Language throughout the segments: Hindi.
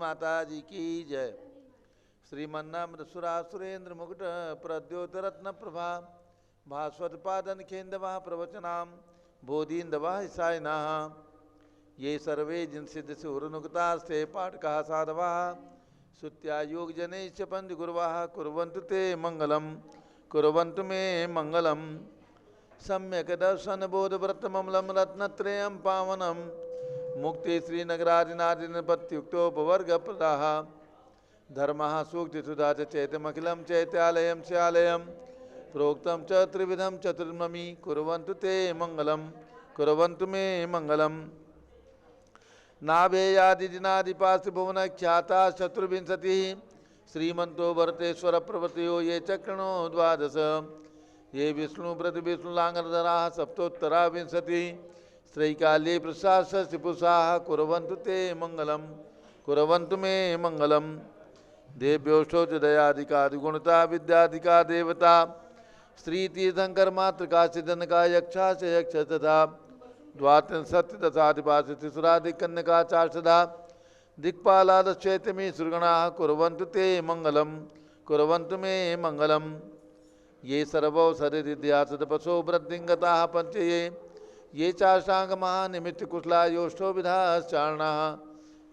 माता जी की जय। श्रीमन्नामृत सुरेंद्र मुकुट प्रद्योत रत्न प्रभा भास्वत पादन खेन्दवा प्रवचनाम बोधीन्दवा सायना ये सर्वे जिनसिद्ध सुरनुगतास्ते पाठका साधवा श्रुत्या योग जनैश्च पंच गुरुवाः कुर्वन्तु ते मंगलम कुर्वन्तु मे मंगलम। सम्यक दर्शन बोध व्रत ममलम रत्नत्रयं पावनम मुक्ति श्रीनगरादिनादिनपत्युक्तोपवर्ग प्रदाः धर्मः सूक्ति सुधा चैतमखिलं चैत्यालयं स्यालयं प्रोक्तं च त्रिविधं चतुर्ममी कुर्वन्तु ते मंगलम कुर्वन्तु मे मंगलम। नाभेयादिनादिपास्य भुवन ख्याता चतुर्विंशतिः श्रीमंतो भरतेश्वर प्रवृत्तियो ये चक्रणो द्वादश ये विष्णु व्रत विष्णुलांगधराः सप्तोत्तरा विंशति श्रैकाल्ये प्रसादपुषाः कुर्वन्तु ते मंगलम कुर्वन्तु मे मंगलम। देव्योष्ठो च दयादिकादिगुणता विद्यादिका देवता श्रीतीर्थंकर मातृका सिद्धनका यक्षा च यक्ष तथा द्वात्रिंशत् दशाधिपाशतिसुरादिकन्यका चार्षदा दिक्पालादश्चैतमी सुरगणाः कुर्वन्तु ते मंगलम कुर्वन्तु मे मंगलम। ये सर्वौ सरिदिध्यासदपसो वृद्धिंगताः पंच ये चाष्टांगमहानिमित्तकुशला योष्ठो विधाश्चारणाः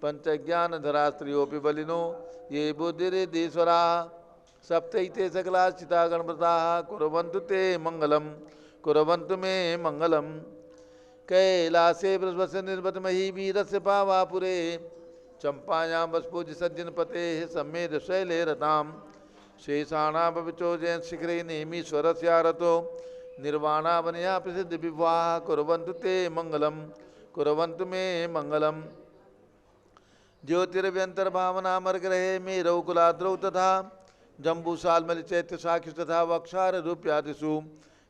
पंचज्ञानधरा स्त्रियोऽपि बलिनो ये बुद्धिरिद्धीश्वराः सप्तैते सकलाश्चिता गणव्रताः कुर्वन्तु ते मंगलम कुर्वन्तु मे मंगलम। कैलासे बृहस्पति निर्वतमही वीरस्य पावापुरे चंपायां वस्पूज सज्जन पतेः सम्मेद शैले रताम् शेषाणां पविचो जयन शिखरे नेमीश्वरस्यारतो निर्वाणावनया प्रसिद्ध विवाह कुर्वन्तु ते मंगलम कुर्वन्तु मे मंगलम। ज्योतिरव्यंतर्भावनामर्ग्रहे मेरौ कुलाद्रौ तथा जम्बूसालमलि चैत्य साक्षि तथा वक्षार रूप्यादिषु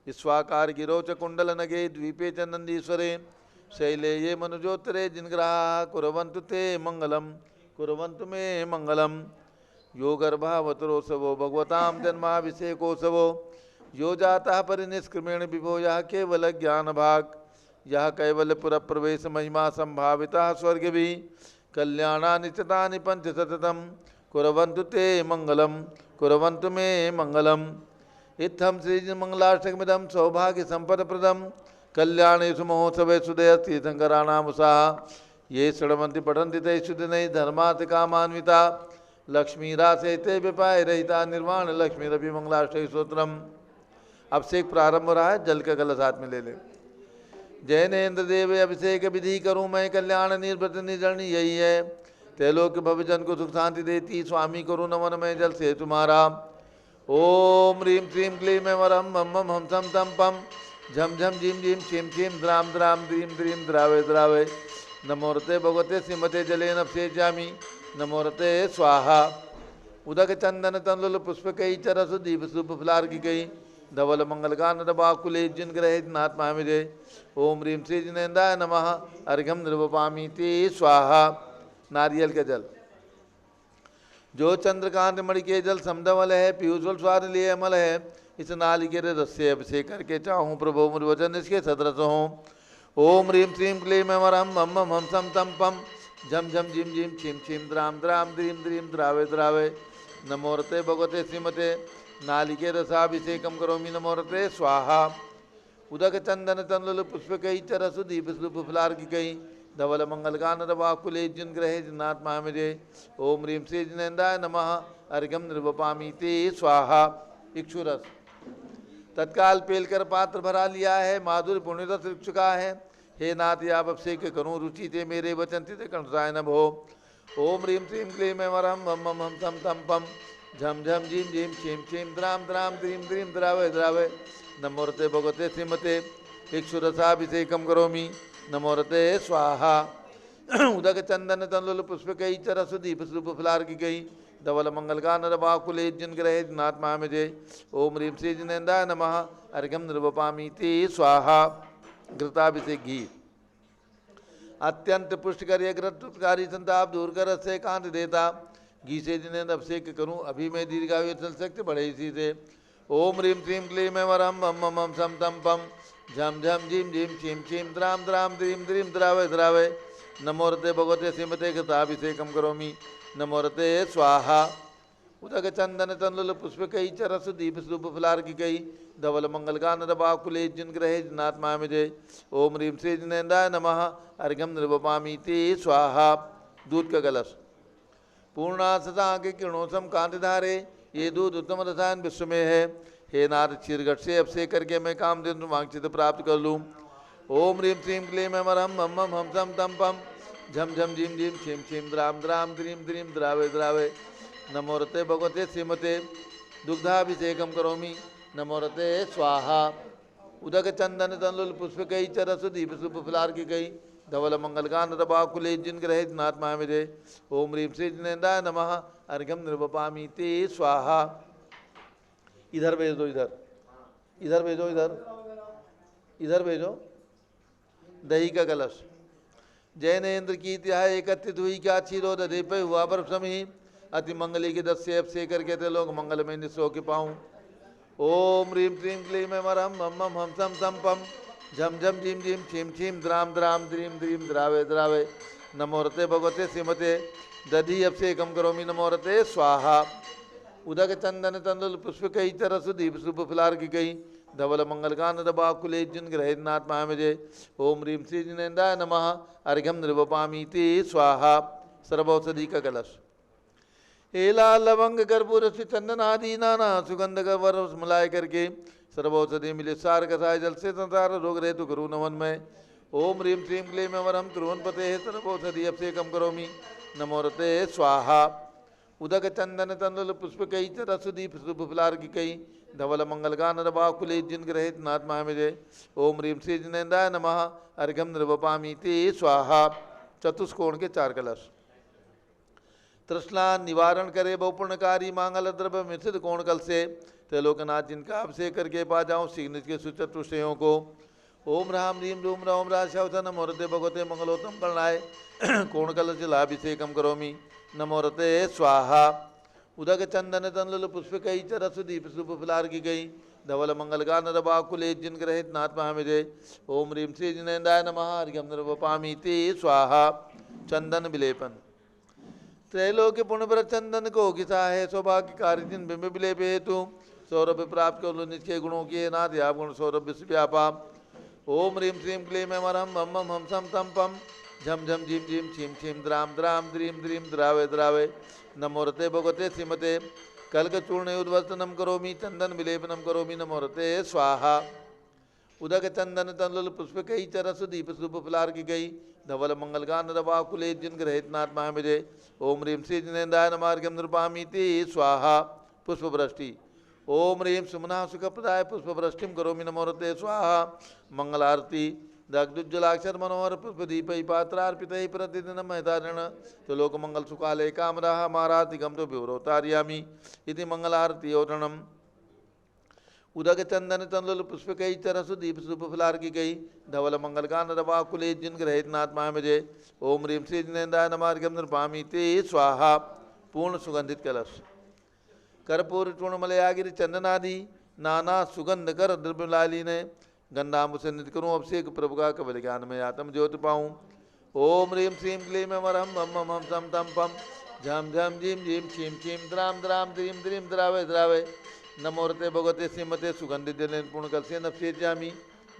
स्वाकार गिरौ च कुंडलनगे द्वीपे च नंदीश्वरे शैले ये मनुजोत्तरे जिनग्रहाः कुर्वन्तु ते मंगलम कुर्वन्तु मे मंगलम। यो गर्भावतरोत्सवो भगवतां जन्माभिषेकोत्सवो यो जातः परिनिष्क्रमेण विभो यः केवल ज्ञानभाग यः कैवल्यपुर प्रवेश महिमा संभावितः स्वर्गभिः कल्याणानि चितानि पंचशतम् कुर्वन्तु ते मंगलम कुर्वन्तु मे मंगलम। इत्थं श्रीमंगलाष्टकमिदं सौभाग्य संपदप्रदं कल्याणेषु महोत्सवेषु तीर्थंकराणामुषाः ये शृण्वन्ति पठन्ति तेषु दिनैः धर्मार्थकामान्विता लक्ष्मीरासेते विपाय रहिता निर्वाण लक्ष्मी रवि मंगलाष्टक स्तोत्रम। अभिषेक प्रारंभ हो रहा है, जल का गला साथ में ले ले। जैनेन्द्र देव अभिषेक विधि करूँ मैं कल्याण निर्वृत निर्जरणी यही है त्रैलोक्य भवजन को सुख शांति देती स्वामी करूँ नमन मैं जल से तुम्हारा। ओम ह्रीं श्रीं क्लीं मैं वरम मम मम हम सम तम पम झम झम झीम झीम छीम छीम द्राम द्राम द्रीम द्रीम द्रावे द्रावे नमोरते भगवते श्रीमते जले नपसेजामी नमोरते स्वाहा। उदक चंदन तंदुल पुष्प कई चरस दीप सुप फुलार्की कई धवल मंगलगान बाकुले जिन ग्रहे नात्मा मिले। ओम ह्रीं श्री जिनेन्द्राय नमः अर्घ्यम निर्वपामी ते स्वाहा। नारियल के जल जो चंद्रकांत मणि के जल समधवल है पीयूषवल स्वाद लिए अमल है इस नालिकेर रस से अभिषेक करके चाहूँ प्रभु मुझ वचन इसके सदरस हों। ओम ह्रीं श्रीं क्लीं मैं वरम मम मम हम सम तम पम झम झम झिम झिम छीम छीम द्राम द्राम द्रीम द्रीम द्रावे द्रावे नमोरते भगवते श्रीमते नालिके रसाभिषेकम करोमि नमोरते स्वाहा। उदक चंदन तंदुल पुष्प कई चरसु दीप सुप फुलार्की कई धवल मंगलगान वाकुले जिन ग्रहे जिन्नात्मा मिले। ओम ह्रीं श्री जिनेन्द्राय नमः अर्घ्यम निर्वपामी ते स्वाहा। इक्षुरस तत्काल पेलकर पात्र भरा लिया है माधुर पुण्यरस चुका है हे नाथ आप अभिषेक करूँ रुचि थे मेरे वचन थे कंसाय न भो। ओम ह्रीं श्रीं क्लीं मैं वरम मम मम हम सम तम पम झम झम झीम झीम छीम छीम द्राम द्राम द्रीम द्रीम द्रावे द्रावे नमोरते भगवते श्रीमते इक्षुरसाभिषेकम करोमि नमोरते स्वाहा। उदक चंदन तंदुल पुष्प कई चरसु दीप सुप फुलार्की कई धवल मंगलगान वाकुले जिन ग्रहे नात्मा मिजे। ओम ह्रीं श्री जिनेन्द्राय नमः अर्घ्यम निर्वपामी ते स्वाहा। घृताभिषेक घी अत्यंत पुष्टकारी घृतकारी संताप दूर कर से कांत देता घी से जिनेन्द्र अभिषेक करूँ अभी मैं दीर्घायु चल सकते बड़े इसी से। ओम ह्रीं श्रीं क्लीं मैं वरम मम मम हम सम तम पम झम झम झीम झीम छीम छीम द्राम द्राम द्रीम द्रीम द्रावे द्रावे नमोरते भगवते श्रीमते घृताभिषेकम करोमि नमोरते स्वाहा उदक चंदन तंदुल पुष्प कई चरस दीप सूप फुलार की कई धवल मंगल गान रबाकुले जिन ग्रहे जिनात्मा में जय ओम ह्रीम श्री जिनेन्द्राय नमः अर्घ्यम निर्वपामीति स्वाहा दूध का कलश पूर्णासता के किरणोसम कांतिधारे ये दूध उत्तम रसायन विश्व में है। हे नारद क्षीरघट से अभिषेक करके मैं कामधेनु वांछित प्राप्त कर लूँ। ओम ह्रीम श्रीम क्लीम मरम मम मम हम सम तम पम झम झम झिम झिम छिम छिम द्राम द्राम द्रीम द्रीम द्रावे द्रावे नमोरते भगवते श्रीमते दुग्धाभिषेकम करोमि नमोरते स्वाहा उदक चंदन तंदुल पुष्प कई चरस दीप सुप फुलार की कई धवल मंगल गान रबाकुले जिन ग्रहे जिनात्मा में जय ओम ह्रीम श्री जिनेन्द्राय नमः अर्घ्यम निर्वपामी ते स्वाहा। इधर भेज दो, इधर इधर भेजो, इधर भेजो दही का कलश जैनेन्द्र की तिहाय एकत्रित हुई क्या क्षीरो दधे पे हुआ पर समी अति मंगली के 10 से अभिषेक करके थे लोग मंगल में निस्सो के पाऊँ। ओम ह्रीम क्लीम क्लीम मरम मम मम हम सम सम पम झम झम झिम झिम छिम छिम द्राम द्राम द्रीम द्रीम द्रावे द्रावे नमोरते भगवते श्रीमते दधि अभिषेकम करोमि नमोरते स्वाहा उदक चंदन तंदुल पुष्प कई चरस दीप शुभ फुलार की कई धवल मंगल गान रबाकुले जिन ग्रहे नात्मा में जय ओम ह्रीम श्री जिनेन्द्राय नमः अर्घ्यम निर्वपामीति स्वाहा। सर्वौषधि का कलश एला लवंग कर्पूर से चंदन आदि नाना सुगंध का वर मिलाय करके सर्वौषधि मिले सार कसाय जल से संसार रोग रहे तो करू नमन में। ओम ह्रीम श्रीम क्लीम वरम त्रुवन पते सर्वौषधि अभिषेकम करोमि नमोरते स्वाहा उदक चंदन तंदुल पुष्प कई रस दीप शुभ फुलार की कई धवल मंगल गान रबाकुले जिन ग्रहे नात्मा में जय ओम ह्रीम श्री जिनेन्द्राय नमः अर्घ्यम निर्वपामीति स्वाहा। चतुष्कोण के 4 कलश तृष्णा निवारण करे बहुपूर्णकारी मांगल द्रव्य मिश्रित कोण कल से त्रिलोकनाथ जिनका अभिषेक करके पा जाऊँ शीघ्र के सुचतुष्टयों को। ओम राम रीम रूम राम राशवत नमोरते भगवते मंगलोत्तम करणाय कोण कल जलाभिषेकम करोमि नमोरते स्वाहा उदक चंदन तंदुल पुष्प कई चरस दीप शुभ फुलार की गई धवल मंगल गान रबाकुले जिन ग्रहे नात्मा में जय ओम ह्रीम श्री जिनेन्द्राय नमः अर्घ्यम निर्वपामीति स्वाहा। चंदन विलेपन त्रैलोक्य पुण्यव्रत चंदन को घिसा है सौभाग्य कार्य जिन बिंब विलेप हेतु सौरभ प्राप्त कर नित्य गुणों के नाथ या गुण सौरभ विश्व व्यापा। ओम ह्रीम श्रीम क्लीम मरम मम मम हम सम तम पम झम झम झिम झिम छिम छिम द्राम द्राम द्रीम द्रीम द्रावे द्रावे नमोरते भगवते श्रीमते कल्कचूर्ण उद्वस्तनम करोमि चंदन विलेपनम करोमि नमोरते स्वाहा उदक चंदन तंदुल पुष्प कई चरस दीप शुभ फुलार की गई धवल मंगल गान रबाकुले जिन ग्रहित नात्मा में जय ओम ह्रीम श्री जिनेन्द्राय नमः अर्घ्यम निर्वपामीति स्वाहा। पुष्प वृष्टि ओम ह्रीम सुमना सुखप्रदाय पुष्प वृष्टिम करोमि नमोरते स्वाहा। मंगल आरती दग्धुज्जलाक्षर मनोहर पुष्प दीप पात्रार्पित प्रतिदिन महतारण तो लोक मंगल सुकालय कामराह मारातिगम तो विवरोतार्यामी इति मंगल आरती ओरणम उदक चंदन तंदुल पुष्प कई चरस दीप शुभ फुलार की गई धवल मंगल गान रबाकुले जिन ग्रहित नात्मा में जय ओम ह्रीम श्री जिनेन्द्राय नमः अर्घ्यम निर्वपामीति स्वाहा। पूर्ण सुगंधित कलश कर्पूर चूर्णमलयागिरि चंदनादि नाना सुगंध कर द्रव्यलाली ने गंधाम्ब से नित करूँ अभिषेक प्रभु का कबल ज्ञान में आत्म ज्योति पाऊँ। ओम ह्रीम श्रीम क्लीम मरम मम मम हम सम तम पम झम झम झिम झिम छिम छिम द्राम द्राम द्रीम द्रीम द्रावे द्रावे नमोरते भगवते श्रीमते सुगंधित जल पूर्ण कल से नपसेजामी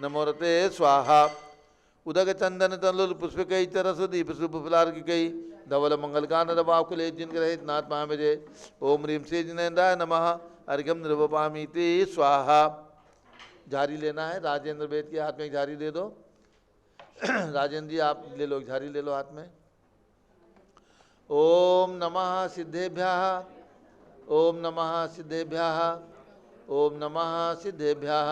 नमोरते स्वाहा उदक चंदन तंदुल पुष्प कई चरस दीप शुभ फुलार की गई धवल मंगल गान रबाकुले जिन ग्रहित नाथ महामेजय ओम ह्रीम श्री जिनेन्द्राय नमः अर्घ्यम निर्वपामीति स्वाहा। झारी लेना है राजेंद्र वेद के हाथ में एक झारी दे दो। राजेंद्र जी आप ले लो, झारी ले लो हाथ में। ओम नमः सिद्धेभ्यः ओम नमः सिद्धेभ्यः ओम नमः सिद्धेभ्यः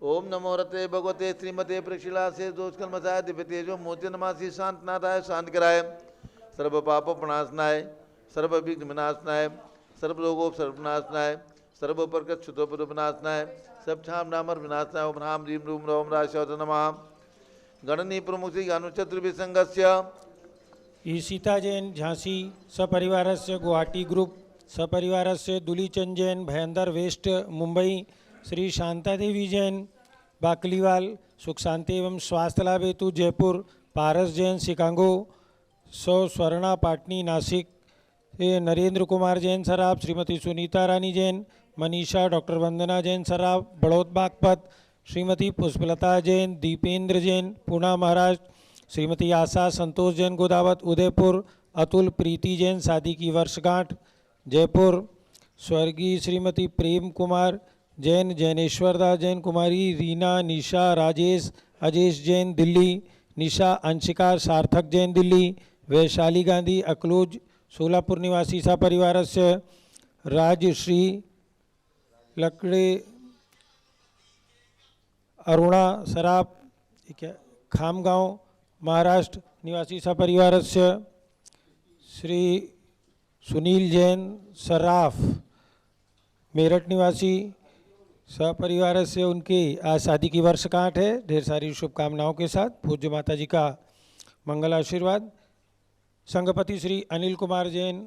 ओम नमो रते भगवते श्रीमते प्रशिला से दोषकर्मसाय दिव्य तेजो मोत्य नमासी शांतनाथाय शांत कराय सर्व पाप प्रणाशनाय सर्व विघ्न विनाशनाय सर्व रोगोप सर्वनाशनाय सर्व प्रकट शुद्धोपर विनाशनाय सब छाम नामर विनाशनाय ओम राम रीम रूम रोम राशवत नमः। गणनी प्रमुख श्री अनुचतुर्भि संघस्य ईशिता जैन झांसी सपरिवारस्य गुवाहाटी ग्रुप सपरिवारस्य दुलीचंद जैन भयंदर वेस्ट मुंबई श्री शांता देवी जैन बाकलीवाल सुख शांति एवं स्वास्थ्य लाभ हेतु जयपुर पारस जैन शिकागो सौ स्वर्णा पाटनी नासिक ये नरेंद्र कुमार जैन सराफ, श्रीमती सुनीता रानी जैन, मनीषा डॉक्टर वंदना जैन सराफ, बड़ौद बागपत, श्रीमती पुष्पलता जैन, दीपेंद्र जैन पूना महाराष्ट्र, श्रीमती आशा संतोष जैन गोदावत उदयपुर, अतुल प्रीति जैन शादी की वर्षगांठ जयपुर, स्वर्गीय श्रीमती प्रेम कुमार जैन, जैनेश्वर दास जैन कुमारी, रीना निशा राजेश अजेश जैन दिल्ली, निशा अंशिका सार्थक जैन दिल्ली, वैशाली गांधी अकलूज सोलापुर निवासी सपरिवारस्य, राजश्री लकड़े अरुणा सराफ क्या खामगांव महाराष्ट्र निवासी सपरिवारस्य, श्री सुनील जैन सराफ मेरठ निवासी सपरिवार से उनकी आज शादी की वर्षगांठ है। ढेर सारी शुभकामनाओं के साथ पूज्य माता जी का मंगल आशीर्वाद। संघपति श्री अनिल कुमार जैन,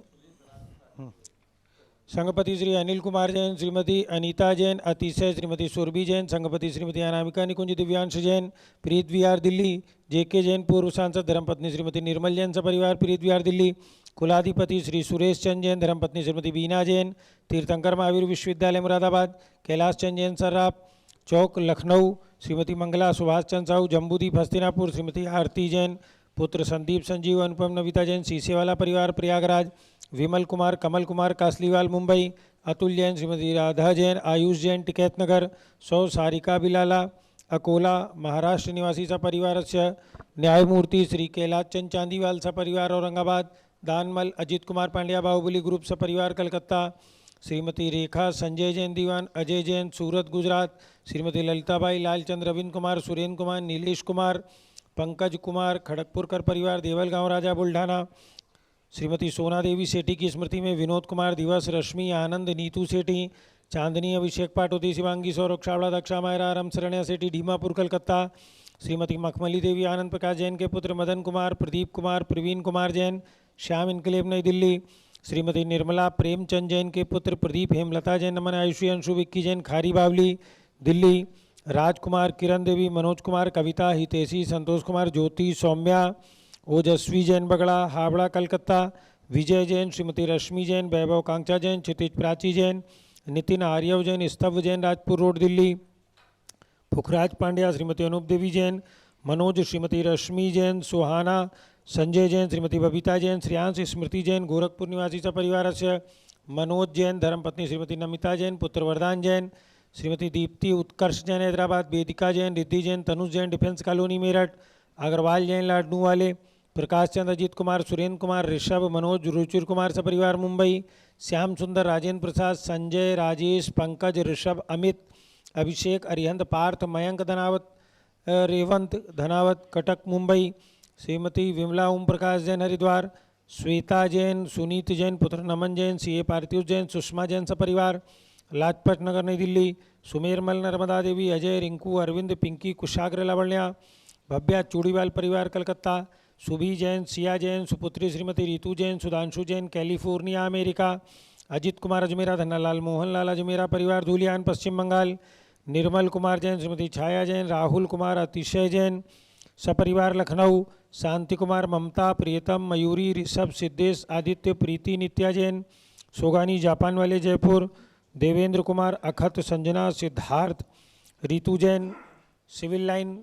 संघपति श्री अनिल कुमार जैन, श्रीमती अनीता जैन अतिशय, श्रीमती सुरभि जैन, संघपति श्रीमती अनामिका निकुंज दिव्यांश जैन प्रीत विहार दिल्ली, जेके जैन पूर्व सांसद, धर्मपत्नी श्रीमती निर्मल जैन सपरिवार प्रीत विहार दिल्ली, कुलाधिपति श्री सुरेश चंद जैन, धर्मपत्नी श्रीमती बीना जैन तीर्थंकर महावीर विश्वविद्यालय मुरादाबाद, कैलाश चंद जैन सर्राफ चौक लखनऊ, श्रीमती मंगला सुभाष चंद साहू जम्बूदीप हस्तिनापुर, श्रीमती आरती जैन, पुत्र संदीप संजीव अनुपम नविता जैन सीसेवाला परिवार प्रयागराज, विमल कुमार कमल कुमार कासलीवाल मुंबई, अतुल जैन, श्रीमती राधा जैन आयुष जैन टिकैत नगर, सौ सारिका बिलाला अकोला महाराष्ट्र निवासी सपरिवार से, न्यायमूर्ति श्री कैलाश चंद चांदीवाल सपरिवार औरंगाबाद, दानमल अजित कुमार पांड्या बाहुबली ग्रुप सपरिवार कलकत्ता, श्रीमती रेखा संजय जैन दीवान अजय जैन सूरत गुजरात, श्रीमती ललिताबाई लालचंद रविंद्र कुमार सुरेंद्र कुमार नीलेश कुमार पंकज कुमार खड़गपुरकर परिवार देवलगांव राजा बुल्ढाना, श्रीमती सोना देवी सेठी की स्मृति में विनोद कुमार दिवस, रश्मि आनंद नीतू सेठी, चांदनी अभिषेक पाटोती शिवांगी सौरभ छावड़ा दक्षा मायरा रम शरण्या सेठी ढीमापुर कलकत्ता, श्रीमती मखमली देवी आनंद प्रकाश जैन के पुत्र मदन कुमार प्रदीप कुमार प्रवीण कुमार जैन श्याम इनकलेब नई दिल्ली, श्रीमती निर्मला प्रेमचंद जैन के पुत्र प्रदीप हेमलता जैन नमन आयुषी अंशु विक्की जैन खारी बावली दिल्ली, राजकुमार किरण देवी मनोज कुमार कविता हितेशी संतोष कुमार ज्योति सौम्या ओजस्वी जैन बगड़ा हावड़ा कलकत्ता, विजय जैन, श्रीमती रश्मि जैन, वैभव कांक्षा जैन, क्षितिज प्राची जैन, नितिन आर्यव जैन, स्तव जैन राजपुर रोड दिल्ली, पुखराज पांड्या, श्रीमती अनूप देवी जैन, मनोज, श्रीमती रश्मि जैन, सुहाना, संजय जैन, श्रीमती बबीता जैन, श्रेयांश स्मृति जैन, गोरखपुर निवासी सपरिवार से, मनोज जैन, धर्मपत्नी श्रीमती नमिता जैन, पुत्र वरदान जैन, श्रीमती दीप्ति उत्कर्ष जैन हैदराबाद, वेदिका जैन, रिद्धि जैन, तनुज जैन डिफेंस कॉलोनी मेरठ, अग्रवाल जैन लाडनू वाले, प्रकाश चंद्र अजीत कुमार सुरेंद्र कुमार ऋषभ मनोज रुचिर कुमार सपरिवार मुंबई, श्याम सुंदर राजेंद्र प्रसाद संजय राजेश पंकज ऋषभ अमित अभिषेक अरिहंत पार्थ मयंक धनावत रेवंत धनावत कटक मुंबई, श्रीमती विमला ओम प्रकाश जैन हरिद्वार, श्वेता जैन सुनीत जैन पुत्र नमन जैन सीए पार्थिव जैन सुषमा जैन सपरिवार लाजपत नगर नई दिल्ली, सुमेरमल नर्मदा देवी अजय रिंकू अरविंद पिंकी कुशाग्र लावण्या भव्या चूड़ीवाल परिवार कलकत्ता, सुभी जैन सिया जैन सुपुत्री श्रीमती रितु जैन सुधांशु जैन कैलिफोर्निया अमेरिका, अजित कुमार अजमेरा धन्नालाल मोहन लाल अजमेरा परिवार धूलियान पश्चिम बंगाल, निर्मल कुमार जैन श्रीमती छाया जैन राहुल कुमार अतिशय जैन सपरिवार लखनऊ, शांति कुमार ममता प्रियतम मयूरी ऋषभ सिद्धेश आदित्य प्रीति नित्या जैन सोगानी जापान वाले जयपुर, देवेंद्र कुमार अखत संजना सिद्धार्थ रितु जैन सिविल लाइन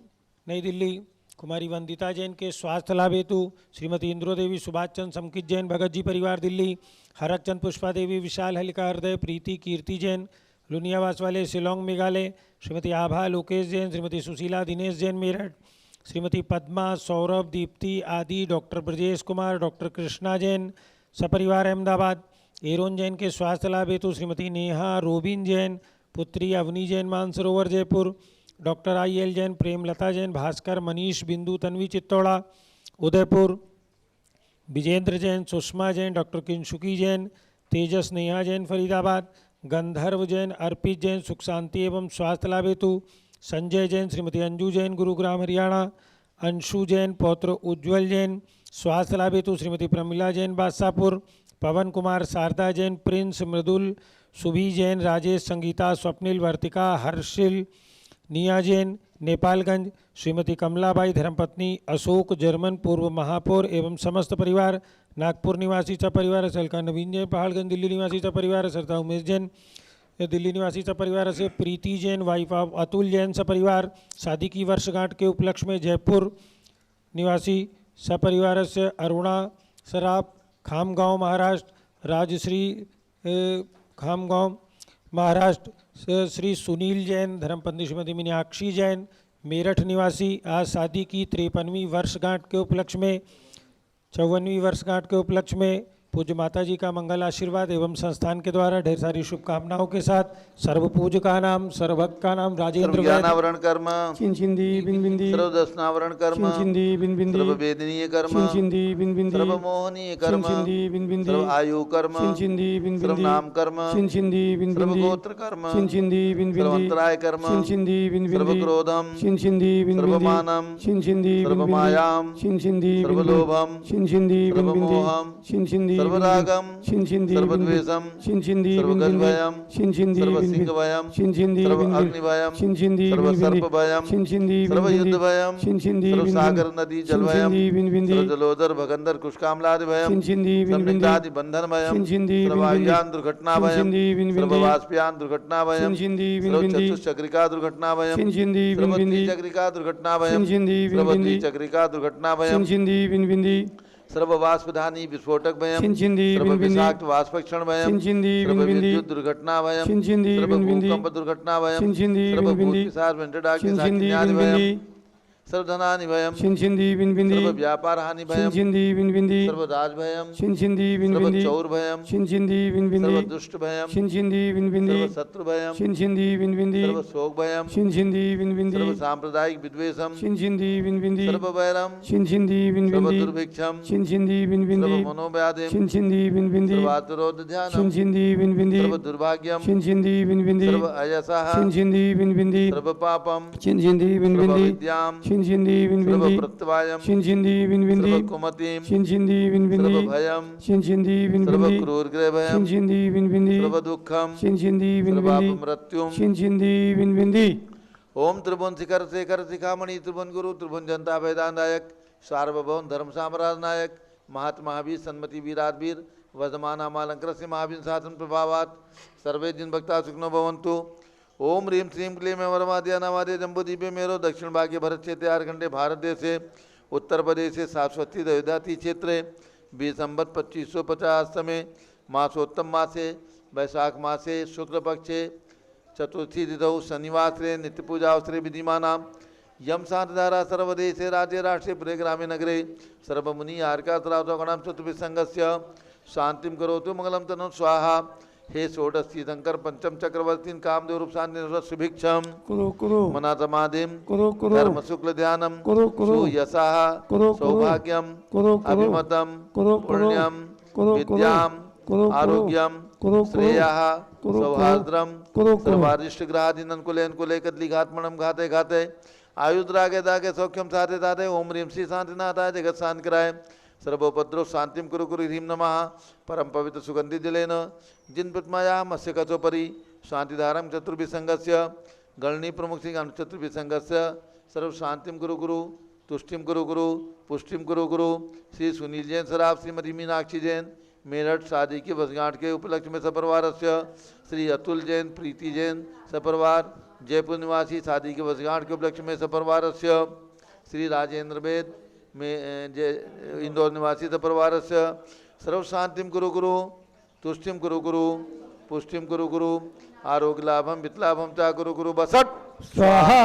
नई दिल्ली, कुमारी वंदिता जैन के स्वास्थ्य लाभ हेतु श्रीमती इंद्रो देवी सुभाष चंद समकित जैन भगत जी परिवार दिल्ली, हरक चंद पुष्पा देवी विशाल हल्का हृदय प्रीति कीर्ति जैन लुनियावास वाले शिलोंग मेघालय, श्रीमती आभा लोकेश जैन, श्रीमती सुशीला दिनेश जैन मेरठ, श्रीमती पद्मा सौरभ दीप्ति आदि, डॉक्टर ब्रजेश कुमार डॉक्टर कृष्णा जैन सपरिवार अहमदाबाद, एरोन जैन के स्वास्थ्य लाभ हेतु श्रीमती नेहा रोबिन जैन पुत्री अवनी जैन मानसरोवर जयपुर, डॉक्टर IL जैन प्रेमलता जैन भास्कर मनीष बिंदु तन्वी चित्तौड़ा उदयपुर, विजेंद्र जैन सुषमा जैन डॉक्टर किंशुकी जैन तेजस नेहा जैन फरीदाबाद, गंधर्व जैन अर्पित जैन सुख शांति एवं स्वास्थ्य लाभ हेतु संजय जैन श्रीमती अंजू जैन गुरुग्राम हरियाणा, अंशु जैन पौत्र उज्ज्वल जैन स्वास्थ्य लाभ हेतु श्रीमती प्रमिला जैन बादशाहपुर, पवन कुमार शारदा जैन प्रिंस मृदुल सुभी जैन राजेश संगीता स्वप्निल वर्तिका हर्षिल निया जैन नेपालगंज, श्रीमती कमलाबाई धर्मपत्नी अशोक जर्मन पूर्व महापौर एवं समस्त परिवार नागपुर निवासी सपरिवार से अलका नवीन जैन, पहाड़गंज दिल्ली निवासी सपरिवार सरता उमेश जैन, दिल्ली निवासी सपरिवार से प्रीति जैन वाइफ ऑफ अतुल जैन सपरिवार, शादी की वर्षगांठ के उपलक्ष्य में जयपुर निवासी सपरिवार से अरुणा सराफ खामगांव महाराष्ट्र, राजश्री खामगांव महाराष्ट्र, श्री सुनील जैन धर्मपत्नी श्रीमती मीनाक्षी जैन मेरठ निवासी आज शादी की 53वीं वर्षगांठ के उपलक्ष्य में 54वीं वर्षगांठ के उपलक्ष्य में पूज्य माता जी का मंगल आशीर्वाद एवं संस्थान के द्वारा ढेर सारी शुभकामनाओं के साथ सर्व पूज्य का नाम सर्वभक्त का नाम राजेंद्र ज्ञानावरण कर्म चिंचिंदी बिनबिंदी सर्वदर्शनावरण कर्म चिंचिंदी बिनबिंदी सर्ववेदनीय कर्म चिंचिंदी बिनबिंदी सर्वमोहनीय कर्म चिंचिंदी बिनबिंदी सर्व आयु कर्म चिंचिंदी बिनबिंदी सर्वनाम कर्म चिंचिंदी बिनबिंदी सर्वगोत्र कर्म चिंचिंदी बिनबिंदी सर्वंतराय कर्म चिंचिंदी बिनबिंदी सर्वक्रोधम चिंचिंदी बिनबिंदी सर्वमानम चिंचिंदी सर्वमायाम चिंचिंदी सर्वलोभम चिंचिंदी बिनबिंदी सर्वमोहम चिंचिंदी सर्वरागम चिंचिंदी सर्वद्वेषम चिंचिंदी सर्वगजभयम चिंचिंदी सर्वसिंहभयम चिंचिंदी सर्वअग्निभयम चिंचिंदी सर्वसर्पभयम चिंचिंदी सर्वयुद्धभयम चिंचिंदी सर्वसागर नदी जलभयम बिनबिंदी सर्वजलोदर भगंदर कुष्कामलादिभयम चिंचिंदी बिनबिंदी संनिग्धादि बंधनभयम चिंचिंदी सर्वायान दुर्घटनाभयम चिंचिंदी बिनबिंदी सर्ववाष्पयान दुर्घटनाभयम चिंचिंदी बिनबिंदी सर्वचतुश्चक्रिका दुर्घटनाभयम चिंचिंदी बिनबिंदी सर्वद्विचक्रिका दुर्घटनाभयम चिंचिंदी बिनबिंदी सर्वद्विचक्रिका दुर्घटनाभयम चिंचिंदी बिनबिंदी सर्ववाष्पधानी विस्फोटक भयम चिंचिंदी बिनबिंदी सर्वविषाक्त वाष्पक्षण भयम चिंचिंदी बिनबिंदी सर्वविद्युत दुर्घटना भयम चिंचिंदी बिनबिंदी सर्वभूकंप दुर्घटना भयम चिंचिंदी बिनबिंदी सर्वभूतिसार वेंटडाग के चिंचिंदी साक्षियादि भयम बिनबिंदी सर्वधनानि भयम चिंचिंदी बिनबिंदी सर्वव्यापार हानि भयम चिंचिंदी बिनबिंदी सर्वराज भयम चिंचिंदी बिनबिंदी सर्वचौर भयम चिंचिंदी बिनबिंदी सर्वदुष्ट भयम चिंचिंदी बिनबिंदी सर्वशत्रु भयम चिंचिंदी बिनबिंदी सर्वशोक भयम चिंचिंदी बिनबिंदी सर्वसांप्रदायिक विद्वेषम चिंचिंदी बिनबिंदी सर्ववैरम चिंचिंदी बिनबिंदी सर्वदुर्भिक्षम चिंचिंदी बिनबिंदी सर्वमनोव्याधिम चिंचिंदी बिनबिंदी सर्वातुरोध ध्यानम चिंचिंदी बिनबिंदी सर्वदुर्भाग्यम चिंचिंदी बिनबिंदी सर्वअयसः चिंचिंदी बिनबिंदी सर्वपापम चिंचिंदी बिनबिंदी सर्वविद्याम चिंचिंदी बिनबिंदी सर्वप्रत्यवायम चिंचिंदी बिनबिंदी सर्वकुमतिम चिंचिंदी बिनबिंदी सर्वभयम चिंचिंदी बिनबिंदी सर्वक्रूरग्रहभयम चिंचिंदी बिनबिंदी सर्वदुःखम चिंचिंदी बिनबिंदी सर्वापमृत्युम चिंचिंदी बिनबिंदी ओम त्रिभुवन शिखर शेखर शिखामणि त्रिभुवन गुरु त्रिभुवन जनता वेदांतायक सार्वभौम धर्म साम्राज्य नायक महात्मा महावीर सन्मति वीराधवीर वर्धमाना मालंकर से महावीर शासन प्रभावात सर्वे जिन भक्ता सुखनो भवन्तु। ओम ह्रीं श्रीं क्लीं वरमाद्या नवाद्य जम्बूदीपे मेरो दक्षिण भाग्य भरत क्षेत्रे आर्खंडे भारत देशे उत्तर प्रदेशे शाश्वती दयोदाती क्षेत्रे 20 संवत् 2550 में मासोत्तम मासे वैशाख मासे शुक्ल पक्षे चतुर्थी तिथौ शनिवासरे नित्य पूजा अवसरे विधिमानां यम शांतधारा सर्वदेशे राज्य राष्ट्रे पुरे ग्रामे नगरे सर्वमुनि आर्कातरावगणां चतुर्विसंगस्य शांतिं करोतु मंगलम तनु स्वाहा। हे षोडश तीर्थंकर पंचम चक्रवर्ती कामदेव रूप शांति सुभिक्षम कुरु कुरु मनातमादिम कुरु कुरु धर्म शुक्ल ध्यानम कुरु कुरु यशः कुरु कुरु सौभाग्यम कुरु कुरु अभिमतम कुरु कुरु पुण्यम कुरु विद्याम कुरु आरोग्यम कुरु श्रेयः कुरु सौहार्द्रम कुरु कुरु सर्वारिष्ट ग्रहाधीन कुले कदली घातमणम घाते घाते आयुद्रागे दागे सौख्यम साधे दाते ओम ह्रीं श्री शांतिनाथाय जगत शांति कराय सर्वोपद्रव शांतिम कुरु कुरु ह्रीं नमः परम पवित्र सुगंधि जलेन जिन प्रतिमाया मत्स्य कचोपरि शांतिधारम चतुर्विसंगस्य गणनी प्रमुख सिंह चतुर्विसंगस्य सर्व शांतिम कुरु कुरु तुष्टिम कुरु कुरु पुष्टिम कुरु कुरु। श्री सुनील जैन सराफ श्रीमती मीनाक्षी जैन मेरठ शादी की वर्षगांठ के उपलक्ष्य में सपरिवार श्री अतुल जैन प्रीति जैन सपरिवार जयपुर निवासी शादी की वर्षगांठ के उपलक्ष्य में सपरिवार श्री राजेंद्र वेद में इंदौर निवासी सपरिवार सर्व शांतिम कुरु कुरु तुष्टिम कुरु कुरु पुष्टिम कुरु कुरु आरोग्य लाभम वित्लाभम चा कुरु कुरु बसट स्वाहा।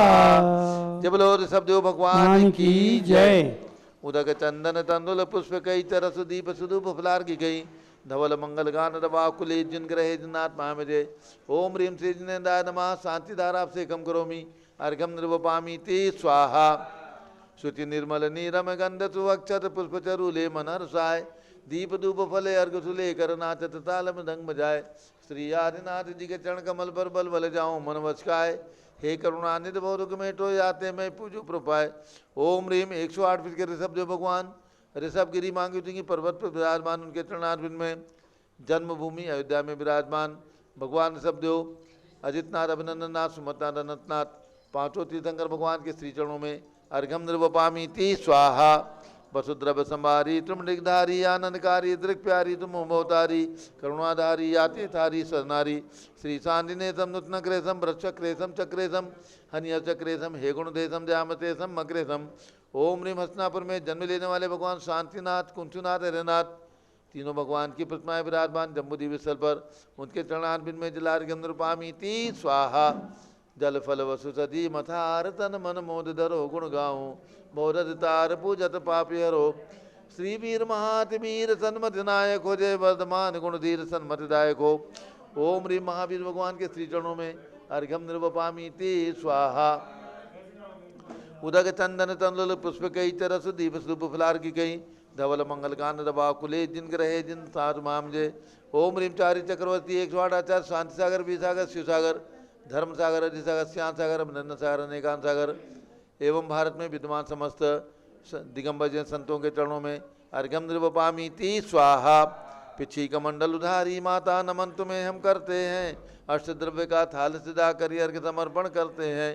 जय बोलो ऋषभदेव भगवान की जय। जय। उदक चंदन तंदुल पुष्प कई तरस दीप सुदूप फलार्घि कई धवल मंगल गान रवाकुले जिन ग्रहे जिनात्मा में ओम ह्रीं श्री जिनेन्द्राय नमः शांति धारा से कम करोमि अर्घम निर्वपामि ते स्वाहा। शुचि निर्मल नीरम गंध सुवक्षत पुष्प चरुले मन हर्षाय दीप धूप फले अर्घ सुले कर नाचत ताल मृदंग बजाय श्री आदिनाथ जी के चरण कमल पर बल बल जाऊं मन वचकाय हे करुणानिधि बहु मेटो याते मैं पूजू प्रपाय। ओम ह्रीं 108 फीट के ऋषभदेव भगवान ऋषभगिरी मांगी पर्वत पर विराजमान उनके चरणार्विंद में जन्मभूमि अयोध्या में विराजमान भगवान ऋषभदेव अजितनाथ अभिनंदननाथ सुमतनाथ अनंतनाथ पांचों तीर्थंकर भगवान के श्री चरणों में अर्घम निर्वपामि ते स्वाहा। वसुद्रव संभारी त्रिमृगधारी आनंदकारी दृक्प्यारी तुम मोहतारी करुणाधारी आतिथारी सरनारी श्री शांतिनेशम नूतनक्रेशम वृक्षक्रेशम चक्रेशम हनियचक्रेशम हे गुणदेशम दयामतेशम मग्रेशम। ओम ह्रीम हस्तिनापुर में जन्म लेने वाले भगवान शांतिनाथ कुंचुनाथ हरिनाथ तीनों भगवान की प्रतिमाएं विराजमान जम्बूद्वीप स्थल पर, उनके चरणारविंद में जलार्घ्यम रूपामीति स्वाहा। जल फल वसु सदी मथार तन मन मोद धरो गुण गाऊं बहुरथ तार पूजत पापी हरो। श्री वीर महाति वीर सन्मति नायक हो जय वर्धमान गुण धीर सन्मति दायक हो। ओम ह्रीम महावीर भगवान के श्री चरणों में अर्घ्यम निर्वपामीति स्वाहा। उदक चंदन तंडुल पुष्प कई चरस दीप स्वरूप फलार की कई धवल मंगल कान दबा कुले जिन ग्रहे जिन साधु माम जय। ओम ह्रीम चारि चक्रवर्ती 108 आचार्य शांति सागर विसागर शिव सागर धर्म सागर अधि सागर श्याम सागर अभिनंदन सागर अनेकांत सागर एवं भारत में विद्यमान समस्त दिगंबर जैन संतों के चरणों में अर्घ्यम निर्वपामीति स्वाहा। पिछी कमंडल उधारी माता नमन तुम्हें हम करते हैं, अष्टद्रव्य का थाल सिदा करी अर्घ्य समर्पण करते हैं।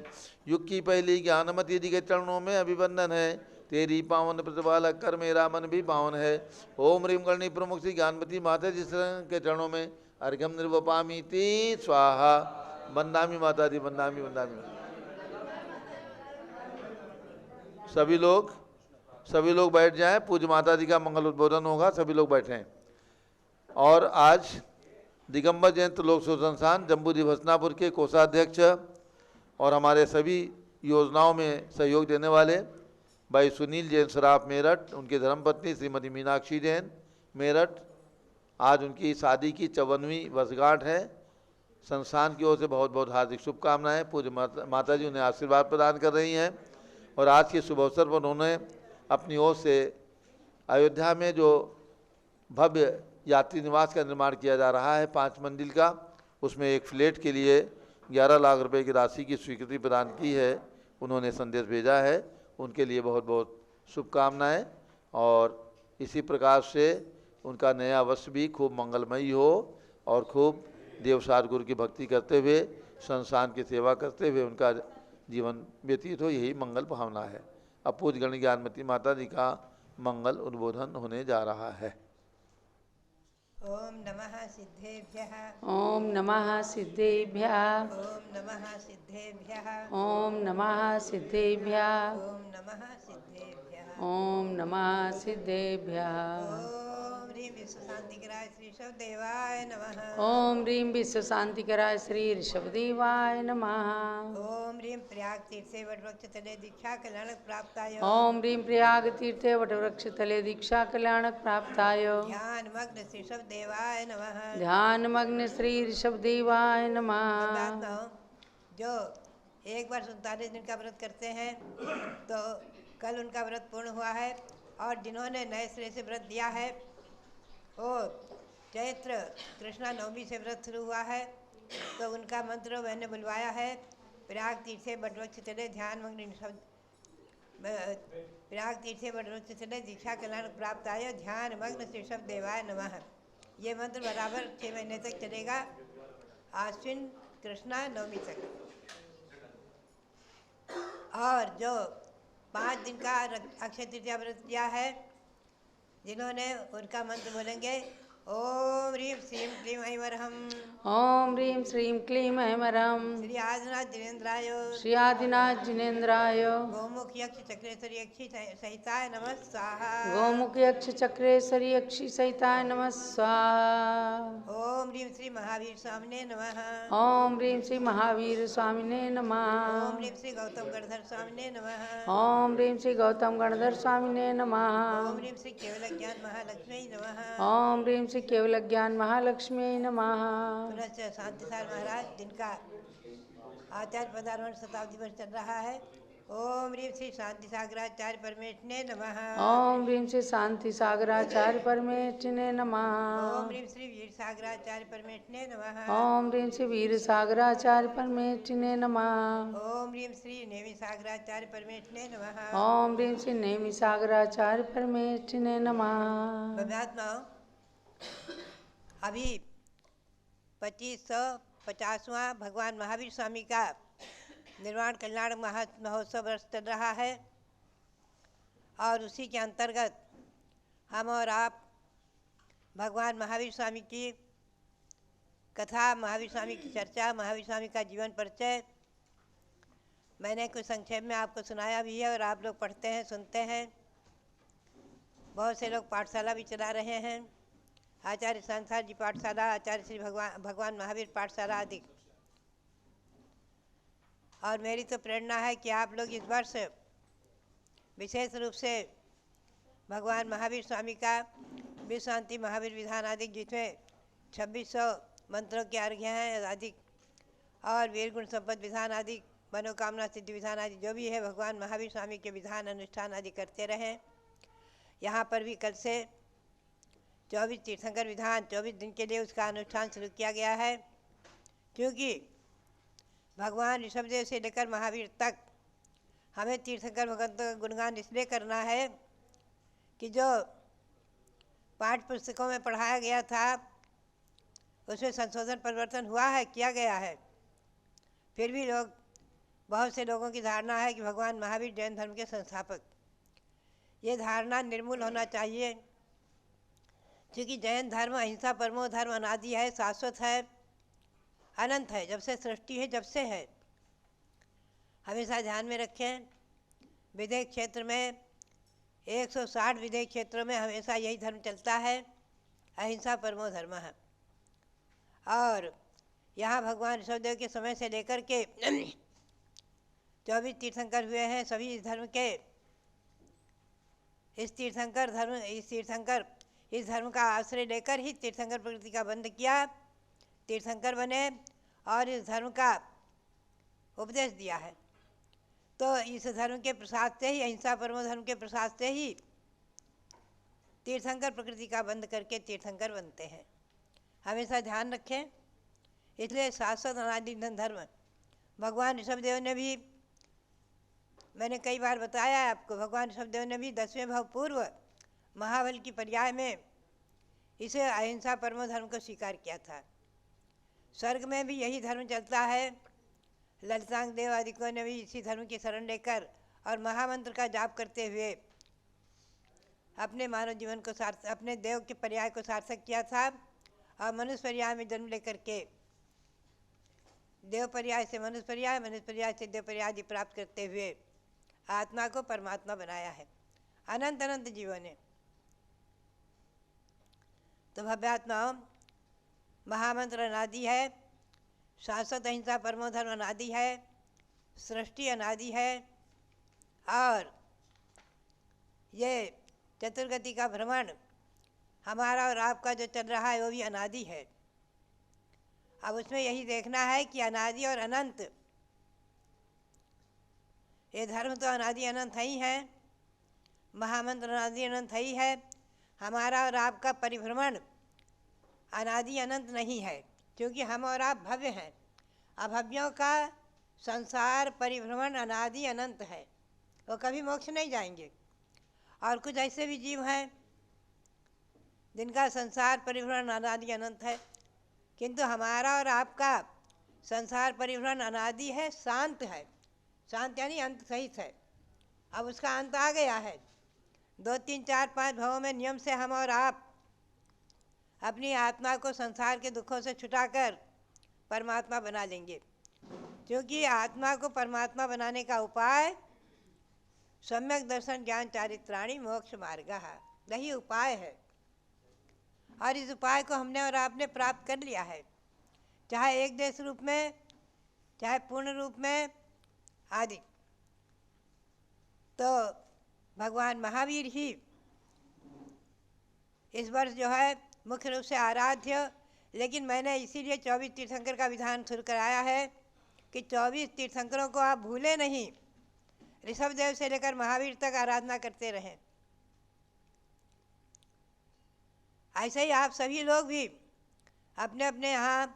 युग की पहली ज्ञानमती जी के चरणों में अभिवंदन है, तेरी पावन प्रतिपालक कर मेरा मन भी पावन है। ओम ह्रीम गणी प्रमुख श्री ज्ञानमती माता जी के चरणों में अर्घ्यम निर्वपामीति स्वाहा। वंदामी माता दी वंदामी वंदामी। सभी लोग बैठ जाएं, पूज्य माता जी का मंगल उद्बोधन होगा, सभी लोग बैठें। और आज दिगंबर जयंत लोक सेवा संस्थान जम्बूद्वीप हस्तिनापुर के कोषाध्यक्ष और हमारे सभी योजनाओं में सहयोग देने वाले भाई सुनील जैन सराफ मेरठ, उनकी धर्मपत्नी श्रीमती मीनाक्षी जैन मेरठ, आज उनकी शादी की 54वीं वर्षगांठ है। संस्थान की ओर से बहुत बहुत हार्दिक शुभकामनाएं। पूज्य माता जी उन्हें आशीर्वाद प्रदान कर रही हैं और आज के शुभ अवसर पर उन्होंने अपनी ओर से अयोध्या में जो भव्य यात्री निवास का निर्माण किया जा रहा है 5 मंजिल का, उसमें एक फ्लैट के लिए 11 लाख रुपए की राशि की स्वीकृति प्रदान की है। उन्होंने संदेश भेजा है, उनके लिए बहुत बहुत शुभकामनाएं और इसी प्रकार से उनका नया वर्ष भी खूब मंगलमयी हो और खूब देवसार गुरु की भक्ति करते हुए संस्थान की सेवा करते हुए उनका जीवन व्यतीत हो, यही मंगल भावना है। अब पूज्य गण ज्ञानमती माता जी का मंगल उद्बोधन होने जा रहा है। ओम नमः सिद्धेभ्यः। ओम नमः सिद्धेभ्यः। ओम नमः सिद्धेभ्यः। ओम नमः सिद्धेभ्यः। ओम नमः सिद्धेभ्यः। ओम नमः सिद्धेभ्यः। ओम ह्रीं विश्व शांतिकराय श्री ऋषभदेवाय नमः। ओम ह्रीं विश्व शांतिकराय श्री ऋषभदेवाय नमः। ओम ह्रीं प्रयाग तीर्थे वटवृक्ष तले दीक्षा कल्याणक प्राप्ताय। ओम ह्रीं प्रयाग तीर्थे वटवृक्ष तले दीक्षा कल्याणक प्राप्ताय। ध्यान मग्न श्री ऋषभदेवाय नमः। ध्यान मग्न श्री ऋषभदेवाय नमः। जो 1 वर्ष 39 दिन का व्रत करते हैं तो कल उनका व्रत पूर्ण हुआ है, और जिन्होंने नए सिरे से व्रत दिया है वो चैत्र कृष्णा नवमी से व्रत शुरू हुआ है, तो उनका मंत्र मैंने बुलवाया है। प्रयाग तीर्थे वटवृक्ष तले ध्यान मग्न प्रयाग तीर्थे वटवृक्ष तले दीक्षा कल्याण प्राप्त आय ध्यान मग्न श्री ऋषभदेवाय नमः। ये मंत्र बराबर 6 महीने तक चलेगा, आश्विन कृष्णा नवमी तक। और जो 5 दिन का अक्षय तृतीया व्रत किया है, जिन्होंने उनका मंत्र बोलेंगे ओम ह्रीं श्रीं क्लीं ऐमरहम। ओम ह्रीं श्रीं क्लीं ऐमरहम। श्री आदिनाथ जिनेन्द्राय। श्री आदिनाथ जिनेन्द्राय। गोमुख यक्ष चक्रेश्वरी यक्षी सहिताय नमः स्वाहा। गोमुख यक्ष चक्रेश्वरी यक्षी सहिताय नमः स्वाहा। ओम ह्रीं श्री महावीर स्वामिने नमः। ओम ह्रीं श्री महावीर स्वामिने नमः। ओम ह्रीं श्री गौतम गणधर स्वामिने नमः। ओम ह्रीं श्री गौतम गणधर स्वामिने नमः। ओम ह्रीं श्री केवल ज्ञान महालक्ष्मी नमः। ओम ह्रीं श्री केवल ज्ञान महालक्ष्मी नमः। पुनश्च शांतिसार महाराज, जिनका आचार्य पदारोहण शताब्दी वर्ष चल रहा है। ओम ह्रीं श्री शांति सागराचार्य परमेष्ठिने नमः। ओम ह्रीं श्री शांति सागराचार्य परमेष्ठिने नमः। ओम ह्रीं श्री वीर सागराचार्य परमेष्ठिने नमः। ओम ह्रीं श्री वीर सागराचार्य परमेष्ठिने नमः। ओम ह्रीं श्री नेमि सागराचार्य परमेष्ठिने नमः। ओम ह्रीं श्री नेमि सागराचार्य परमेष्ठिने नमः। भव्यात्माओं, अभी 2550वां भगवान महावीर स्वामी का निर्वाण कल्याण महोत्सव वर्ष चल रहा है, और उसी के अंतर्गत हम और आप भगवान महावीर स्वामी की कथा, महावीर स्वामी की चर्चा, महावीर स्वामी का जीवन परिचय मैंने कुछ संक्षेप में आपको सुनाया भी है और आप लोग पढ़ते हैं, सुनते हैं। बहुत से लोग पाठशाला भी चला रहे हैं, आचार्य संसार जी पाठशाला, आचार्य श्री भगवान महावीर पाठशाला आदि। और मेरी तो प्रेरणा है कि आप लोग इस वर्ष विशेष रूप से भगवान महावीर स्वामी का विश्व शांति महावीर विधान आदि, जिसमें 2600 मंत्रों के अर्घ्य हैं आदि, और वीर गुण संपद विधान आदि, मनोकामना सिद्धि विधान आदि, जो भी है भगवान महावीर स्वामी के विधान अनुष्ठान आदि करते रहें। यहाँ पर भी कल से 24 तीर्थंकर विधान 24 दिन के लिए उसका अनुष्ठान शुरू किया गया है, क्योंकि भगवान ऋषभदेव से लेकर महावीर तक हमें तीर्थंकर भगवंतों का गुणगान इसलिए करना है कि जो पाठ पुस्तकों में पढ़ाया गया था उसमें संशोधन परिवर्तन हुआ है, किया गया है। फिर भी बहुत से लोगों की धारणा है कि भगवान महावीर जैन धर्म के संस्थापक। ये धारणा निर्मूल होना चाहिए, क्योंकि जैन धर्म अहिंसा परमो धर्म अनादि है, शाश्वत है, अनंत है, जब से सृष्टि है जब से है। हमेशा ध्यान में रखें, विदेश क्षेत्र में 160 विदेश क्षेत्रों में हमेशा यही धर्म चलता है, अहिंसा परमो धर्म है। और यहाँ भगवान ऋषभदेव के समय से लेकर के 24 तीर्थंकर हुए हैं। सभी इस धर्म के इस धर्म का आश्रय लेकर ही तीर्थंकर प्रकृति का बंध किया, तीर्थंकर बने और इस धर्म का उपदेश दिया है। तो इस धर्म के प्रसाद से ही, अहिंसा परमो धर्म के प्रसाद से ही तीर्थंकर प्रकृति का बंध करके तीर्थंकर बनते हैं। हमेशा ध्यान रखें। इसलिए शाश्वत अनादि धर्म भगवान ऋषभदेव ने भी, मैंने कई बार बताया है आपको, भगवान ऋषभदेव ने भी 10वें भाव पूर्व महाबल की पर्याय में इसे अहिंसा परमो धर्म को स्वीकार किया था। स्वर्ग में भी यही धर्म चलता है। ललितांग देव आदिकों ने भी इसी धर्म की शरण लेकर और महामंत्र का जाप करते हुए अपने मानव जीवन को अपने देव के पर्याय को सार्थक किया था। और मनुष्य पर्याय में जन्म लेकर के देव पर्याय से मनुष्य पर्याय, मनुष्य पर्याय से देव पर्याय आदि प्राप्त करते हुए आत्मा को परमात्मा बनाया है। अनंत अनंत जीवन है। तो भव्यात्माओं, महामंत्र अनादि है, शाश्वत अहिंसा परमो धर्म अनादि है, सृष्टि अनादि है, और ये चतुर्गति का भ्रमण हमारा और आपका जो चल रहा है वो भी अनादि है। अब उसमें यही देखना है कि अनादि और अनंत, ये धर्म तो अनादि अनंत है ही है, महामंत्र अनादि अनंत है ही है। हमारा और आपका परिभ्रमण अनादि अनंत नहीं है, क्योंकि हम और आप भव्य हैं। अभव्यों का संसार परिभ्रमण अनादि अनंत है, वो कभी मोक्ष नहीं जाएंगे। और कुछ ऐसे भी जीव हैं जिनका संसार परिभ्रमण अनादि अनंत है, किंतु हमारा और आपका संसार परिभ्रमण अनादि है, शांत है। शांत यानी अंत सहित है। अब उसका अंत आ गया है। 2, 3, 4, 5 भावों में नियम से हम और आप अपनी आत्मा को संसार के दुखों से छुटाकर परमात्मा बना लेंगे, क्योंकि आत्मा को परमात्मा बनाने का उपाय सम्यक दर्शन ज्ञान चारित्राणि मोक्ष मार्गः, यही उपाय है। और इस उपाय को हमने और आपने प्राप्त कर लिया है, चाहे एक देश रूप में, चाहे पूर्ण रूप में आदि। तो भगवान महावीर ही इस वर्ष जो है मुख्य रूप से आराध्य, लेकिन मैंने इसीलिए 24 तीर्थंकर का विधान शुरू कराया है कि 24 तीर्थंकरों को आप भूले नहीं, ऋषभदेव से लेकर महावीर तक आराधना करते रहें। ऐसे ही आप सभी लोग भी अपने अपने यहाँ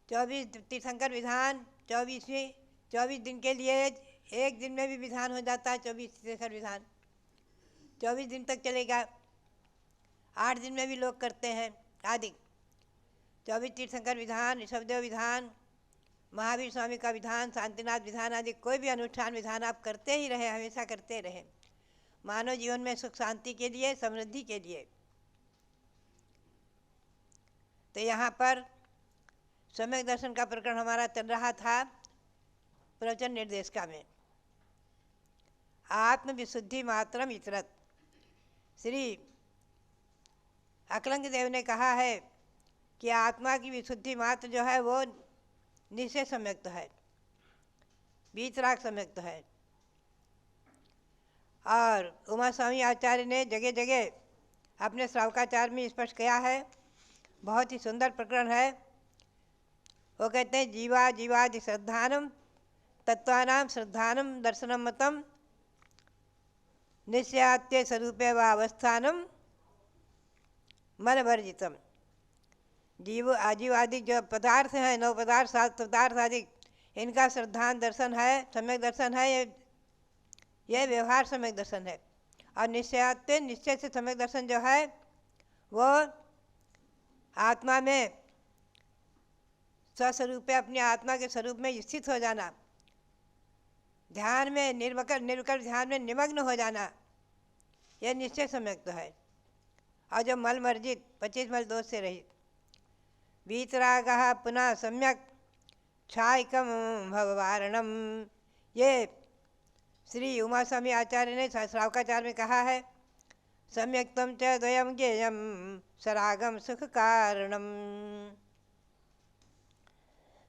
24 तीर्थंकर विधान 24 दिन के लिए, एक दिन में भी विधान हो जाता है 24 तीर्थंकर विधान, 24 दिन तक चलेगा। 8 दिन में भी लोग करते हैं आदि। 24 तीर्थंकर विधान, ऋषभदेव विधान, महावीर स्वामी का विधान, शांतिनाथ विधान आदि कोई भी अनुष्ठान विधान आप करते ही रहे, हमेशा करते रहें। मानव जीवन में सुख शांति के लिए, समृद्धि के लिए। तो यहाँ पर सम्यक दर्शन का प्रकरण हमारा चल रहा था प्रवचन निर्देशिका में। आत्म विशुद्धि मात्रम इतरत। श्री अकलंग देव ने कहा है कि आत्मा की विशुद्धि मात्र जो है वो निश्चय सम्यक्त है, बीतराग सम्यक्त है। और उमा स्वामी आचार्य ने जगह जगह अपने श्रावकाचार में स्पष्ट किया है, बहुत ही सुंदर प्रकरण है। वो कहते हैं जीवा जीवादि श्रद्धानम तत्वानाम श्रद्धानम दर्शनम मतम निश्चयात्य स्वरूपे व अवस्थानम मन वर्जितम। जीव आजीव आदि जो पदार्थ हैं, नौ पदार्थ, सात पदार्थ आदि, इनका श्रद्धान दर्शन है, सम्यक दर्शन है। यह व्यवहार सम्यक दर्शन है। और निश्चयात्य, निश्चय से सम्यक दर्शन जो है वो आत्मा में स्वस्वरूप, अपनी आत्मा के स्वरूप में स्थित हो जाना, ध्यान में निर्विकल्प ध्यान में निमग्न हो जाना, यह निश्चय सम्यक तो है। और जो मल मर्जित 25 मल दोष से रहित, वीतरागः पुनः सम्यक छायकम भववारणम। ये श्री उमा स्वामी आचार्य ने श्रावकाचार में कहा है, सम्यक्तम च द्वयम ज्ञेयम सरागम सुख कारणम।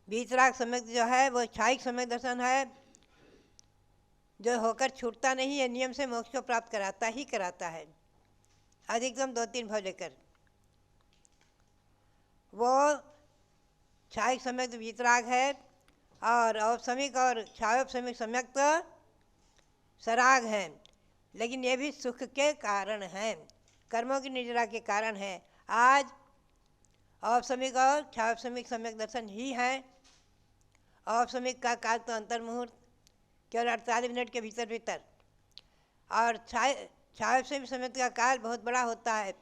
वीतराग सम्यक जो है वो छायिक सम्यक दर्शन है, जो होकर छूटता नहीं है, नियम से मोक्ष को प्राप्त कराता है, अधिकतम 2-3 भाव लेकर। वो छायिक सम्यक वीतराग है और औपसमिक और छायोपसमिक सम्यक तो सराग हैं, लेकिन ये भी सुख के कारण हैं, कर्मों की निजरा के कारण हैं। आज औपसमिक और छायोपसमिक सम्यक दर्शन ही है। औपसमिक का काल तो अंतर्मुहूर्त केवल 48 मिनट के भीतर भीतर, और छायोपसमिक सम्यक का काल बहुत बड़ा होता है।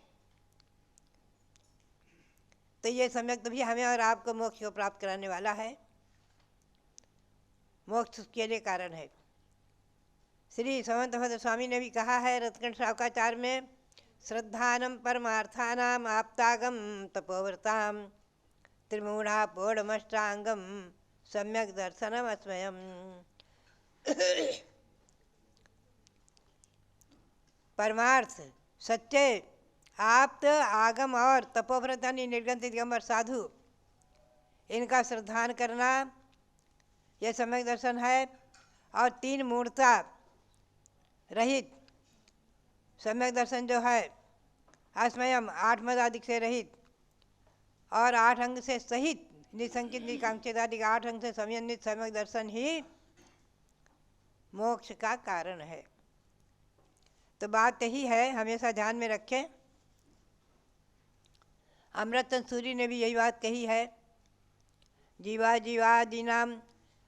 तो ये सम्यक तो भी हमें और आपको मोक्ष को प्राप्त कराने वाला है, मोक्ष के लिए कारण है। श्री समंत भद्र स्वामी ने भी कहा है रत्नखंड श्रावकाचार में, श्रद्धानम परमार्थानाम आप्तागम तपोव्रताम त्रिमूढ़ा पौढ़मष्टांगम सम्यक दर्शनम अस्मयम। परमार्थ, सच्चे, आप्त, आगम और तपोव्रत यानी निर्गंत दिगंबर साधु, इनका श्रद्धान करना यह सम्यक दर्शन है। और 3 मूर्ता रहित सम्यक दर्शन जो है अस्मयम, 8 मद आदि से रहित और 8 अंग से सहित, निसंकित निकांक्षित आदि 8 अंग से समन्वित सम्यक दर्शन ही मोक्ष का कारण है। तो बात यही है, हमेशा ध्यान में रखें। अमृतचंद सूरी ने भी यही बात कही है, जीवा जीवादीनाम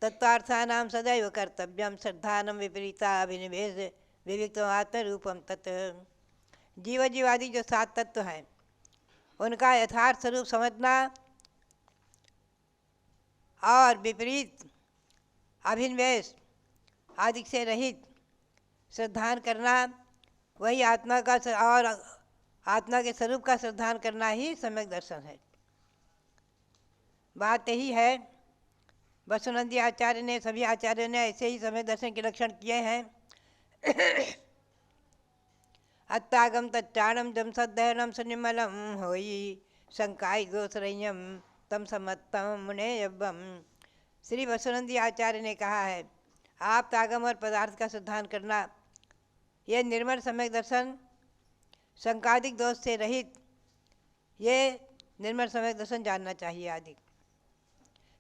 तत्वार्थानाम सदैव कर्तव्यम श्रद्धानम विपरीता अभिनिवेश विविक्तम आत्मरूपम तत्। जीव जीवादि जो 7 तत्व हैं उनका यथार्थ स्वरूप समझना और विपरीत अभिनिवेश आदि से रहित श्रद्धान करना, वही आत्मा का और आत्मा के स्वरूप का श्रद्धान करना ही सम्यक दर्शन है। बात यही है, वसुनंदी आचार्य ने, सभी आचार्यों ने ऐसे ही सम्यक दर्शन के लक्षण किए हैं। अत्यागम तच्चाणम जम सदहनम सुनिमलम होई शंकाई दोषरय्यम तम समत्तम मुनेयब्बम। श्री वसुनंदी आचार्य ने कहा है, आप तागम और पदार्थ का सिद्धांत करना, ये निर्मल सम्यक दर्शन, शंकादिक दोष से रहित ये निर्मल सम्यक दर्शन जानना चाहिए आदि।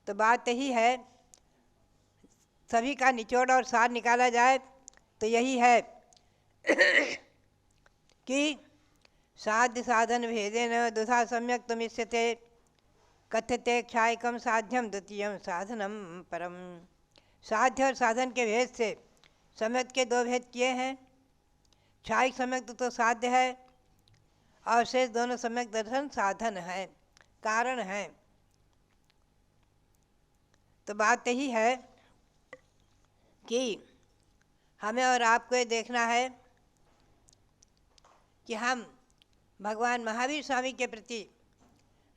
तो बात यही है, सभी का निचोड़ और सार निकाला जाए तो यही है कि साध्य साधन भेदेन दुधा सम्यक तुमिष्यते कथ्यते क्षायकम साध्यम द्वितीयम साधनम परम। साध्य और साधन के भेद से सम्यक के 2 भेद किए हैं। क्षायिक सम्यक तो साध्य है और शेष दोनों सम्यक दर्शन साधन है, कारण है। तो बात यही है कि हमें और आपको ये देखना है कि हम भगवान महावीर स्वामी के प्रति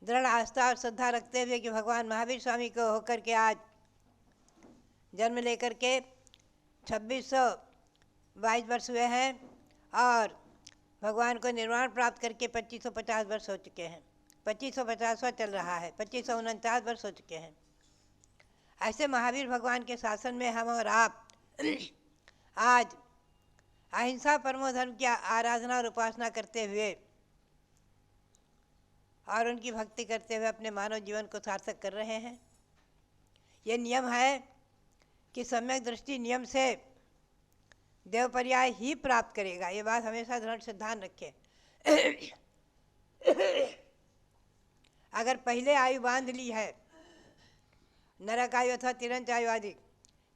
दृढ़ आस्था और श्रद्धा रखते हुए कि भगवान महावीर स्वामी को होकर के आज जन्म लेकर के 2622 वर्ष हुए हैं और भगवान को निर्वाण प्राप्त करके 2550 वर्ष हो चुके हैं। 2550वां चल रहा है, 2549 वर्ष हो चुके हैं। ऐसे महावीर भगवान के शासन में हम और आप आज अहिंसा परमो धर्म की आराधना और उपासना करते हुए और उनकी भक्ति करते हुए अपने मानव जीवन को सार्थक कर रहे हैं। ये नियम है कि सम्यक दृष्टि नियम से देव पर्याय ही प्राप्त करेगा। ये बात हमेशा दृढ़ से ध्यान रखें। अगर पहले आयु बांध ली है, नरक आयु अथवा तिरंच आयु आदि,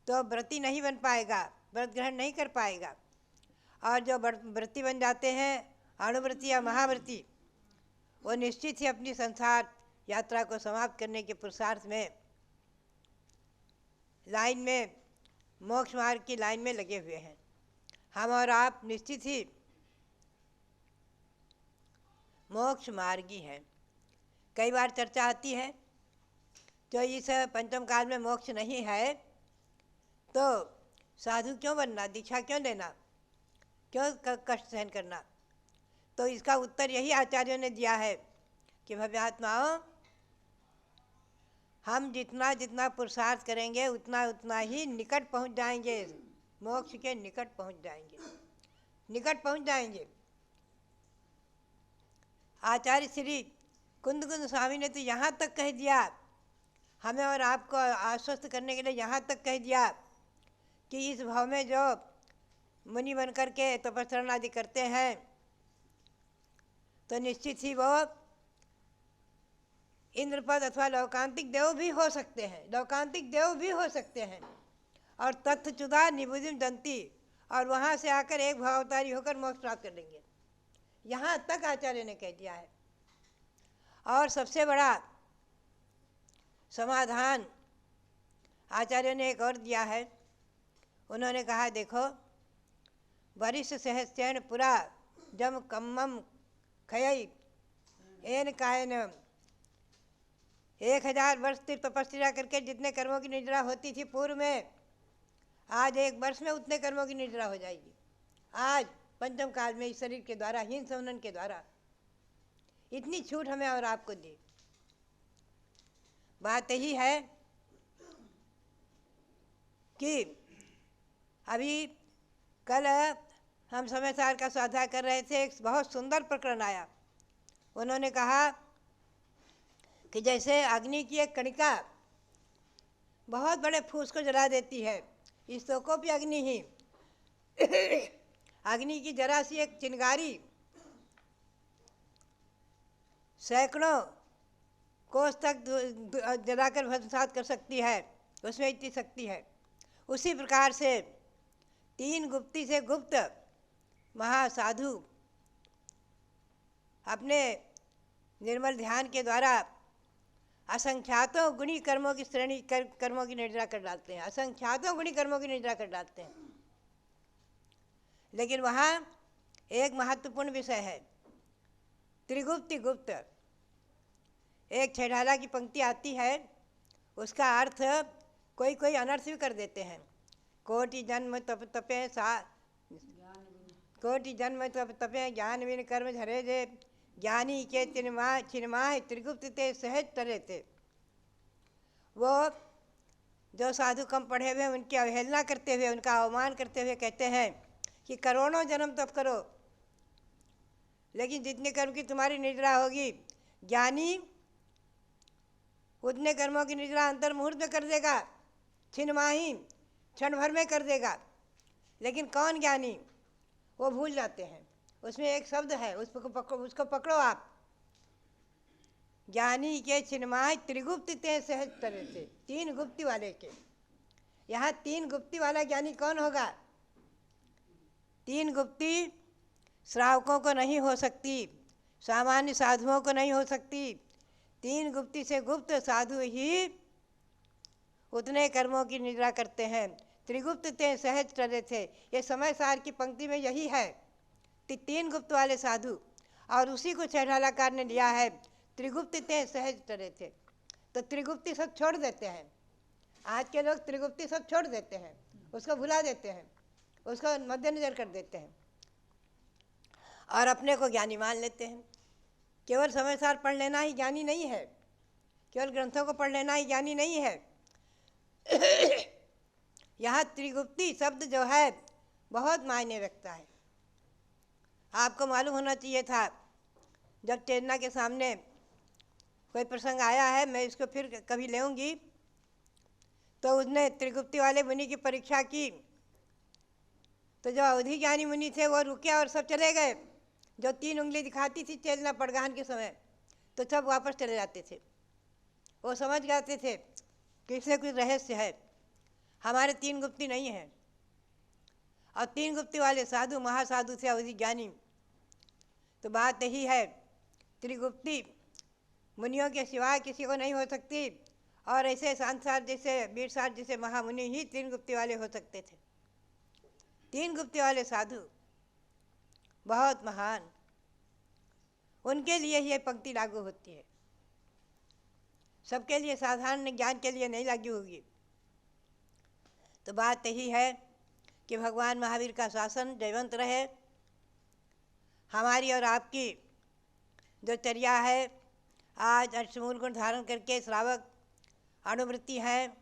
तो व्रती नहीं बन पाएगा, व्रत ग्रहण नहीं कर पाएगा। और जो व्रती बन जाते हैं, अणुव्रती या महाव्रती, वो निश्चित ही अपनी संसार यात्रा को समाप्त करने के पुरुषार्थ में लाइन में, मोक्ष मार्ग की लाइन में लगे हुए हैं। हम और आप निश्चित ही मोक्ष मार्गी हैं। कई बार चर्चा आती है तो इस पंचम काल में मोक्ष नहीं है तो साधु क्यों बनना, दीक्षा क्यों लेना, क्यों कष्ट सहन करना। तो इसका उत्तर यही आचार्यों ने दिया है कि भव्यात्माओं, हम जितना जितना पुरुषार्थ करेंगे उतना उतना ही निकट पहुंच जाएंगे, मोक्ष के निकट पहुंच जाएंगे, निकट पहुंच जाएंगे। आचार्य श्री कुंद स्वामी ने तो यहाँ तक कह दिया, हमें और आपको आश्वस्त करने के लिए यहाँ तक कह दिया कि इस भाव में जो मुनि बन कर के तपस्या आदि करते हैं तो निश्चित ही वो इंद्रपद अथवा लौकांतिक देव भी हो सकते हैं, लौकांतिक देव भी हो सकते हैं। और तत्वचुदा निबुधिम दंती, और वहाँ से आकर एक भावावतारी होकर मोक्ष प्राप्त कर लेंगे। यहाँ तक आचार्य ने कह दिया है। और सबसे बड़ा समाधान आचार्य ने एक और दिया है। उन्होंने कहा, देखो, वरिष्ठ सहस्यन पुरा जम कम्मम खयई एन कायन, 1000 वर्ष तपस्या करके जितने कर्मों की निद्रा होती थी पूर्व में, आज 1 वर्ष में उतने कर्मों की निद्रा हो जाएगी। आज पंचम काल में इस शरीर के द्वारा, हीन संवनन के द्वारा इतनी छूट हमें और आपको दी। बात यही है कि अभी कल हम समय सार का स्वाध्याय कर रहे थे, एक बहुत सुंदर प्रकरण आया। उन्होंने कहा कि जैसे अग्नि की एक कणिका बहुत बड़े फूस को जला देती है, इस को भी अग्नि ही अग्नि की जरा सी एक चिंगारी सैकड़ों कोस तक जलाकर भस्मसात कर सकती है, उसमें इतनी शक्ति है। उसी प्रकार से 3 गुप्ती से गुप्त महासाधु अपने निर्मल ध्यान के द्वारा असंख्यातों गुणी कर्मों की श्रेणी कर्मों की निद्रा कर डालते हैं, असंख्यातों गुणी कर्मों की निद्रा कर डालते हैं। लेकिन वहाँ एक महत्वपूर्ण विषय है, त्रिगुप्ति गुप्त। एक छेढ़ाला की पंक्ति आती है, उसका अर्थ कोई कोई अनर्थ भी कर देते हैं। कोटि जन्म तप तपे कोटि जन्म तप तपे ज्ञान विन कर्म झरे जे, ज्ञानी के चिन्माह त्रिगुप्त ते सहज तरे थे। वो जो साधु कम पढ़े हुए उनकी अवहेलना करते हुए, उनका अवमान करते हुए कहते हैं कि करोड़ों जन्म तप करो, लेकिन जितने कर्म की तुम्हारी निद्रा होगी, ज्ञानी उतने कर्मों की निद्रा अंतर मुहूर्त में कर देगा, छिन्माही क्षण भर में कर देगा। लेकिन कौन ज्ञानी, वो भूल जाते हैं। उसमें एक शब्द है, उसको पकड़ो आप, ज्ञानी के छिन्माही त्रिगुप्ति ते सहज तरह से, 3 गुप्ती वाले के। यहाँ 3 गुप्ती वाला ज्ञानी कौन होगा? 3 गुप्ती श्रावकों को नहीं हो सकती, सामान्य साधुओं को नहीं हो सकती। 3 गुप्ती से गुप्त साधु ही उतने कर्मों की निद्रा करते हैं। त्रिगुप्त ते सहज टरे थे, ये समय सार की पंक्ति में यही है। तीन गुप्त वाले साधु, और उसी को चढ़ालाकार ने लिया है त्रिगुप्त ते सहज टरे थे। तो त्रिगुप्ती सब छोड़ देते हैं, आज के लोग त्रिगुप्ती सब छोड़ देते हैं, उसको भुला देते हैं, उसको मद्देनजर कर देते हैं और अपने को ज्ञानी मान लेते हैं। केवल समय सार पढ़ लेना ही ज्ञानी नहीं है, केवल ग्रंथों को पढ़ लेना ही ज्ञानी नहीं है। यहाँ त्रिगुप्ती शब्द जो है बहुत मायने रखता है। आपको मालूम होना चाहिए था, जब चेतना के सामने कोई प्रसंग आया है, मैं इसको फिर कभी लेऊंगी, तो उसने त्रिगुप्ती वाले मुनि की परीक्षा की, तो जो अवधि ज्ञानी मुनि थे वो रुके और सब चले गए। जो 3 उंगली दिखाती थी चेतना पड़गान के समय, तो सब वापस चले जाते थे। वो समझ जाते थे कि इसमें कुछ रहस्य है, हमारे 3 गुप्ती नहीं है। और 3 गुप्ती वाले साधु महासाधु थे अवधि ज्ञानी। तो बात यही है, त्रिगुप्ती मुनियों के सिवाय किसी को नहीं हो सकती, और ऐसे सांसार जैसे वीरसार जैसे महामुनि ही 3 गुप्ती वाले हो सकते थे। 3 गुप्ती वाले साधु बहुत महान, उनके लिए ये पंक्ति लागू होती है, सबके लिए, साधारण ज्ञान के लिए नहीं लागू होगी। तो बात यही है कि भगवान महावीर का शासन जयवंत रहे। हमारी और आपकी जो चर्या है, आज अष्टमूल गुण धारण करके श्रावक अनुवृत्ति हैं,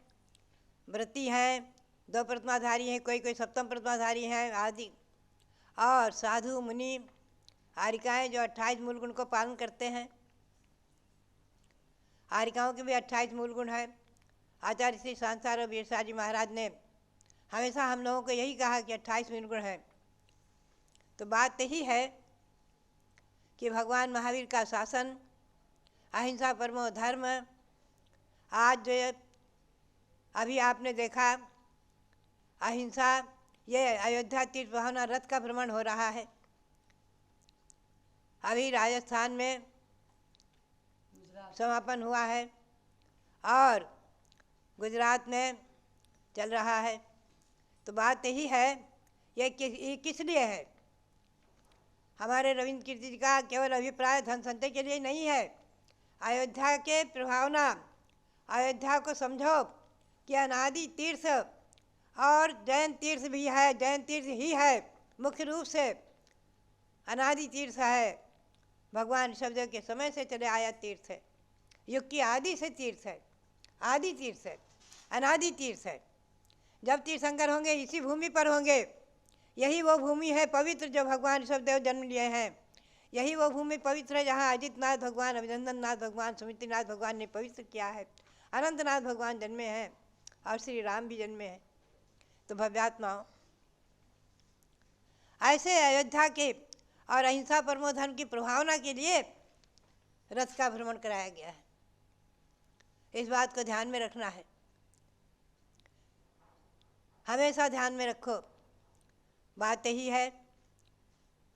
व्रती हैं, 2 प्रतिमाधारी हैं, कोई कोई सप्तम प्रतिमाधारी हैं आदि, और साधु मुनि आरिकाएँ जो 28 मूल गुण को पालन करते हैं। आरिकाओं के भी 28 मूल गुण हैं। आचार्य श्री सांसार और वीरसार जी महाराज ने हमेशा हम लोगों को यही कहा कि 28 मूल गुण हैं। तो बात यही है कि भगवान महावीर का शासन, अहिंसा परमो धर्म, आज जो अभी आपने देखा अहिंसा, ये अयोध्या तीर्थ भावना रथ का भ्रमण हो रहा है। अभी राजस्थान में समापन हुआ है और गुजरात में चल रहा है। तो बात यही है, ये किस लिए है? हमारे रविंद्र कीर्ति जी का केवल अभिप्राय धन संचय के लिए नहीं है। अयोध्या के प्रभावना, अयोध्या को समझो कि अनादि तीर्थ और जैन तीर्थ भी है, जैन तीर्थ ही है, मुख्य रूप से अनादि तीर्थ है, भगवान ऋषभदेव के समय से चले आया तीर्थ है, युग की आदि से तीर्थ है, आदि तीर्थ है, अनादि तीर्थ है। जब तीर्थंकर होंगे इसी भूमि पर होंगे, यही वो भूमि है पवित्र जो भगवान ऋषभदेव जन्म लिए हैं, यही वो भूमि पवित्र है जहाँ अजितनाथ भगवान, अभिनंदन नाथ भगवान, सुमित्रीनाथ भगवान ने पवित्र किया है, अनंतनाथ भगवान जन्मे हैं और श्री राम भी जन्मे हैं। तो भव्यात्माओं, ऐसे अयोध्या के और अहिंसा परमो धर्म की प्रभावना के लिए रथ का भ्रमण कराया गया है। इस बात को ध्यान में रखना है, हमेशा ध्यान में रखो। बात यही है,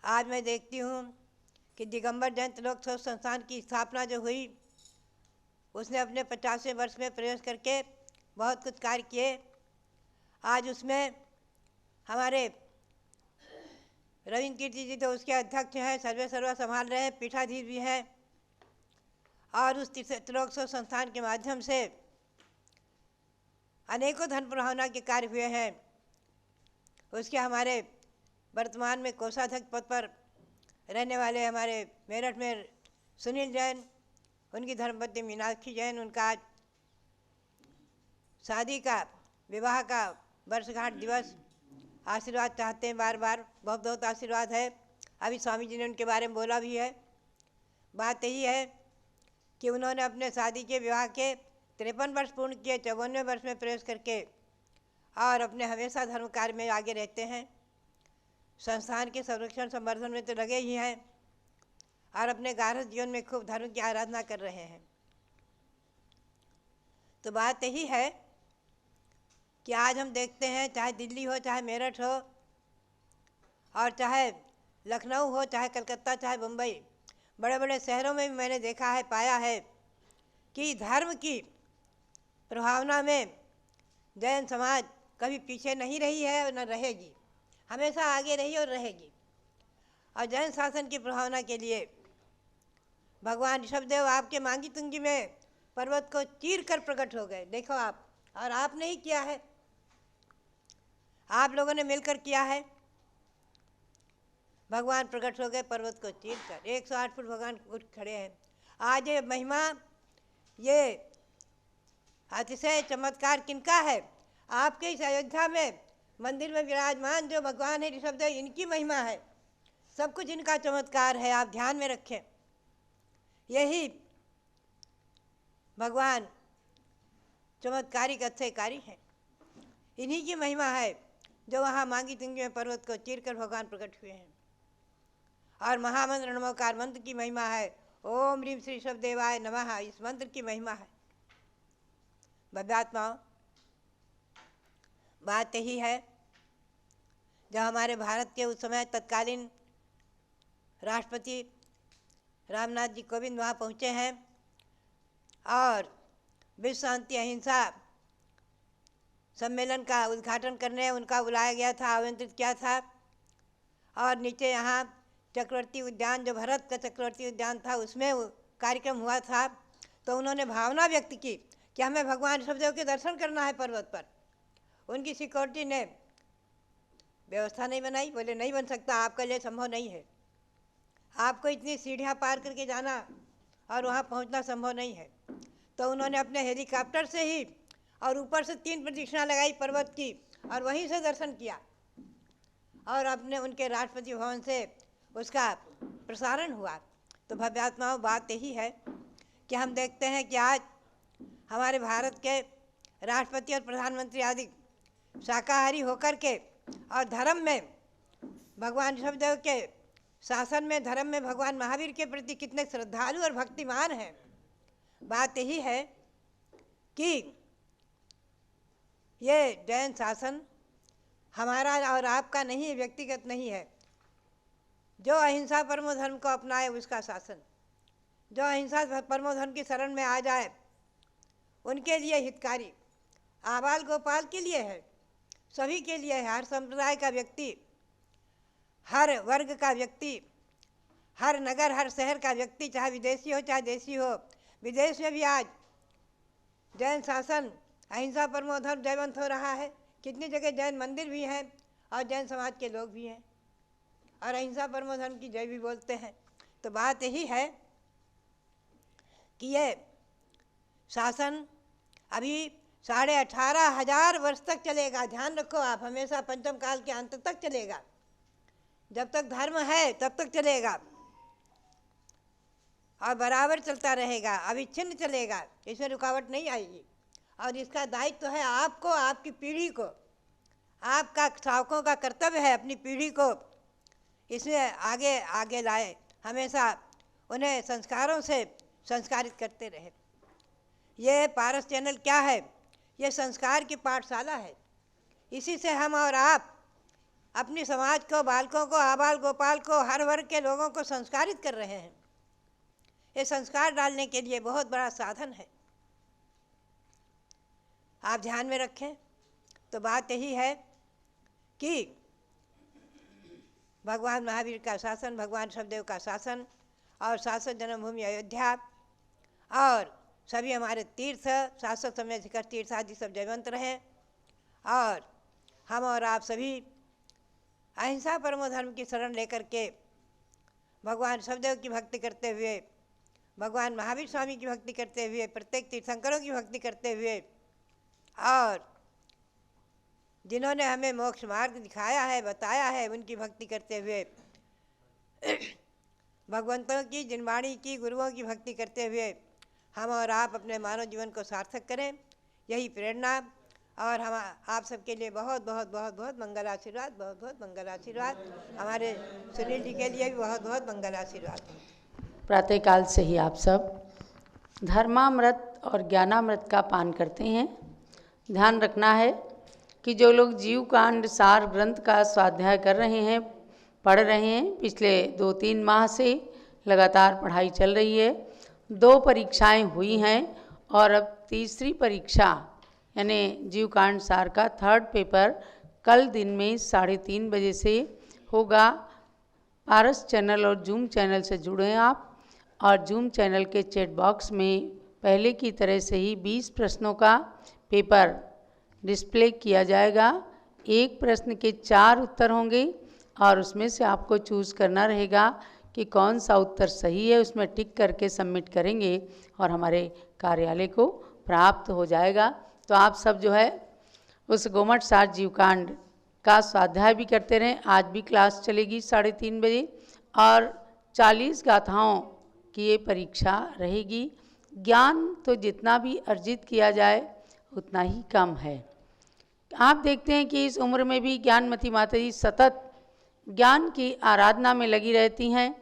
आज मैं देखती हूँ कि दिगंबर जयंत लोक शोध संस्थान की स्थापना जो हुई, उसने अपने 50वें वर्ष में प्रवेश करके बहुत कुछ कार्य किए। आज उसमें हमारे रविंद्र कीर्ति जी तो उसके अध्यक्ष हैं, सर्वे सर्वा संभाल रहे हैं, पीठाधीश भी हैं, और उस त्रिलोक शोध संस्थान के माध्यम से अनेकों धन प्रभावना के कार्य हुए हैं। उसके हमारे वर्तमान में कोषाध्यक्ष पद पर रहने वाले हमारे मेरठ में सुनील जैन, उनकी धर्मपत्नी मीनाक्षी जैन, उनका आज शादी का, विवाह का वर्षगांठ दिवस। आशीर्वाद चाहते हैं बार बार, बहुत बहुत आशीर्वाद है। अभी स्वामी जी ने उनके बारे में बोला भी है। बात यही है कि उन्होंने अपने शादी के विवाह के 53 वर्ष पूर्ण किए, 54वें वर्ष में प्रवेश करके, और अपने हमेशा धर्म कार्य में आगे रहते हैं। संस्थान के संरक्षण संवर्धन में तो लगे ही हैं और अपने गारहस्थ जीवन में खूब धर्म की आराधना कर रहे हैं। तो बात यही है कि आज हम देखते हैं, चाहे दिल्ली हो, चाहे मेरठ हो, और चाहे लखनऊ हो, चाहे कलकत्ता, चाहे मुंबई, बड़े बड़े शहरों में भी मैंने देखा है, पाया है कि धर्म की प्रभावना में जैन समाज कभी पीछे नहीं रही है और न रहेगी, हमेशा आगे रही और रहेगी। और जैन शासन की प्रभावना के लिए भगवान ऋषभदेव आपके मांगी तुंगी में पर्वत को चीर कर प्रकट हो गए। देखो आप, और आपने ही किया है, आप लोगों ने मिलकर किया है। भगवान प्रकट हो गए पर्वत को चीर कर, 108 फुट भगवान उठ खड़े हैं। आज ये महिमा, ये अतिशय चमत्कार किनका है? आपके इस अयोध्या में मंदिर में विराजमान जो भगवान है ऋषभदेव, इनकी महिमा है। सब कुछ इनका चमत्कार है, आप ध्यान में रखें। यही भगवान चमत्कारिक अतिशयकारी हैं, इन्हीं की महिमा है जो वहाँ मांगी तुंगी में पर्वत को चीर कर भगवान प्रकट हुए हैं। और महामंत्र नमोकार मंत्र की महिमा है, ओम ह्रीम श्री ऋषभदेवाय नमः, इस मंत्र की महिमा है। भव्यात्माओं, बात यही है, जब हमारे भारत के उस समय तत्कालीन राष्ट्रपति रामनाथ जी कोविंद वहाँ पहुँचे हैं और विश्व शांति अहिंसा सम्मेलन का उद्घाटन करने उनका बुलाया गया था, आमंत्रित किया था। और नीचे यहाँ चक्रवर्ती उद्यान, जो भारत का चक्रवर्ती उद्यान था, उसमें कार्यक्रम हुआ था। तो उन्होंने भावना व्यक्त की कि हमें भगवान ऋषभदेव के दर्शन करना है पर्वत पर। उनकी सिक्योरिटी ने व्यवस्था नहीं बनाई, बोले नहीं बन सकता, आपके लिए संभव नहीं है, आपको इतनी सीढ़ियाँ पार करके जाना और वहाँ पहुँचना संभव नहीं है। तो उन्होंने अपने हेलीकॉप्टर से ही और ऊपर से 3 प्रदक्षिणा लगाई पर्वत की और वहीं से दर्शन किया और अपने उनके राष्ट्रपति भवन से उसका प्रसारण हुआ। तो भव्यात्माओं, बात यही है कि हम देखते हैं कि आज हमारे भारत के राष्ट्रपति और प्रधानमंत्री आदि शाकाहारी होकर के और धर्म में भगवान ऋषभदेव के शासन में, धर्म में भगवान महावीर के प्रति कितने श्रद्धालु और भक्तिमान हैं। बात यही है कि ये जैन शासन हमारा और आपका नहीं, व्यक्तिगत नहीं है। जो अहिंसा परमो धर्म को अपनाए उसका शासन, जो अहिंसा परमो धर्म की शरण में आ जाए उनके लिए हितकारी, आबाल गोपाल के लिए है, सभी के लिए है। हर संप्रदाय का व्यक्ति, हर वर्ग का व्यक्ति, हर नगर हर शहर का व्यक्ति, चाहे विदेशी हो चाहे देशी हो, विदेश में भी आज जैन शासन अहिंसा परमो धर्म जयवंत हो रहा है। कितनी जगह जैन मंदिर भी हैं और जैन समाज के लोग भी हैं और अहिंसा परमो धर्म की जय भी बोलते हैं। तो बात यही है कि ये शासन अभी 18,500 वर्ष तक चलेगा। ध्यान रखो आप, हमेशा पंचम काल के अंत तक चलेगा। जब तक धर्म है तब तक चलेगा और बराबर चलता रहेगा, अविच्छिन्न चलेगा, इसमें रुकावट नहीं आएगी। और इसका दायित्व है आपको, आपकी पीढ़ी को, आपका शावकों का कर्तव्य है अपनी पीढ़ी को इसमें आगे आगे लाए, हमेशा उन्हें संस्कारों से संस्कारित करते रहे। ये पारस चैनल क्या है? ये संस्कार की पाठशाला है। इसी से हम और आप अपनी समाज को, बालकों को, आबाल गोपाल को, हर वर्ग के लोगों को संस्कारित कर रहे हैं। ये संस्कार डालने के लिए बहुत बड़ा साधन है, आप ध्यान में रखें। तो बात यही है कि भगवान महावीर का शासन, भगवान ऋषभदेव का शासन और शाश्वत जन्मभूमि अयोध्या और सभी हमारे तीर्थ, शाश्वत समय शिखर तीर्थ आदि सब जयवंत रहे और हम और आप सभी अहिंसा परमो धर्म की शरण लेकर के भगवान ऋषभदेव की भक्ति करते हुए, भगवान महावीर स्वामी की भक्ति करते हुए, प्रत्येक तीर्थंकरों की भक्ति करते हुए और जिन्होंने हमें मोक्ष मार्ग दिखाया है, बताया है, उनकी भक्ति करते हुए भगवंतों की, जिनवाणी की, गुरुओं की भक्ति करते हुए हम और आप अपने मानव जीवन को सार्थक करें, यही प्रेरणा। और हम आप सबके लिए बहुत बहुत बहुत बहुत मंगल आशीर्वाद, बहुत बहुत मंगल आशीर्वाद। हमारे सुनील जी के लिए भी बहुत बहुत मंगल आशीर्वाद। प्रातःकाल से ही आप सब धर्मामृत और ज्ञानामृत का पान करते हैं। ध्यान रखना है कि जो लोग जीव कांड सार ग्रंथ का स्वाध्याय कर रहे हैं, पढ़ रहे हैं, पिछले 2-3 माह से लगातार पढ़ाई चल रही है। 2 परीक्षाएं हुई हैं और अब तीसरी परीक्षा यानी जीव कांड सार का 3rd पेपर कल दिन में 3:30 बजे से होगा। पारस चैनल और जूम चैनल से जुड़े हैं आप, और जूम चैनल के चैट बॉक्स में पहले की तरह से ही 20 प्रश्नों का पेपर डिस्प्ले किया जाएगा। एक प्रश्न के 4 उत्तर होंगे और उसमें से आपको चूज़ करना रहेगा कि कौन सा उत्तर सही है, उसमें टिक करके सबमिट करेंगे और हमारे कार्यालय को प्राप्त हो जाएगा। तो आप सब जो है उस गोमट सार जीवकांड का स्वाध्याय भी करते रहें। आज भी क्लास चलेगी 3:30 बजे और 40 गाथाओं की ये परीक्षा रहेगी। ज्ञान तो जितना भी अर्जित किया जाए उतना ही कम है। आप देखते हैं कि इस उम्र में भी ज्ञानमती माता जी सतत ज्ञान की आराधना में लगी रहती हैं।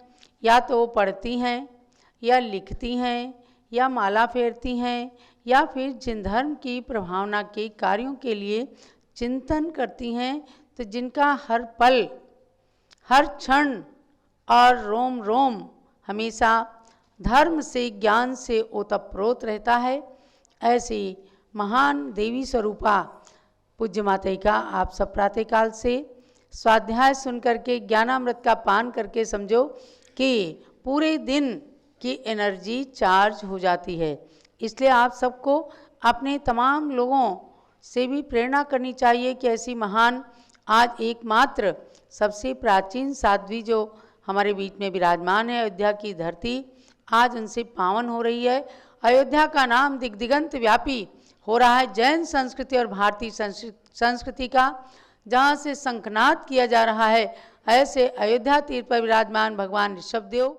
या तो वो पढ़ती हैं या लिखती हैं या माला फेरती हैं या फिर जिन धर्म की प्रभावना के कार्यों के लिए चिंतन करती हैं, तो जिनका हर पल हर क्षण और रोम रोम हमेशा धर्म से ज्ञान से ओतप्रोत रहता है, ऐसी महान देवी स्वरूपा पूज्य माता का आप सब प्रातःकाल से स्वाध्याय सुन करके ज्ञानामृत का पान करके समझो कि पूरे दिन की एनर्जी चार्ज हो जाती है। इसलिए आप सबको अपने तमाम लोगों से भी प्रेरणा करनी चाहिए कि ऐसी महान आज एकमात्र सबसे प्राचीन साध्वी जो हमारे बीच में विराजमान है, अयोध्या की धरती आज उनसे पावन हो रही है। अयोध्या का नाम दिग्दिगंत व्यापी हो रहा है जैन संस्कृति और भारतीय संस्कृति का, जहाँ से शंखनाद किया जा रहा है। ऐसे अयोध्या तीर्थ पर विराजमान भगवान ऋषभदेव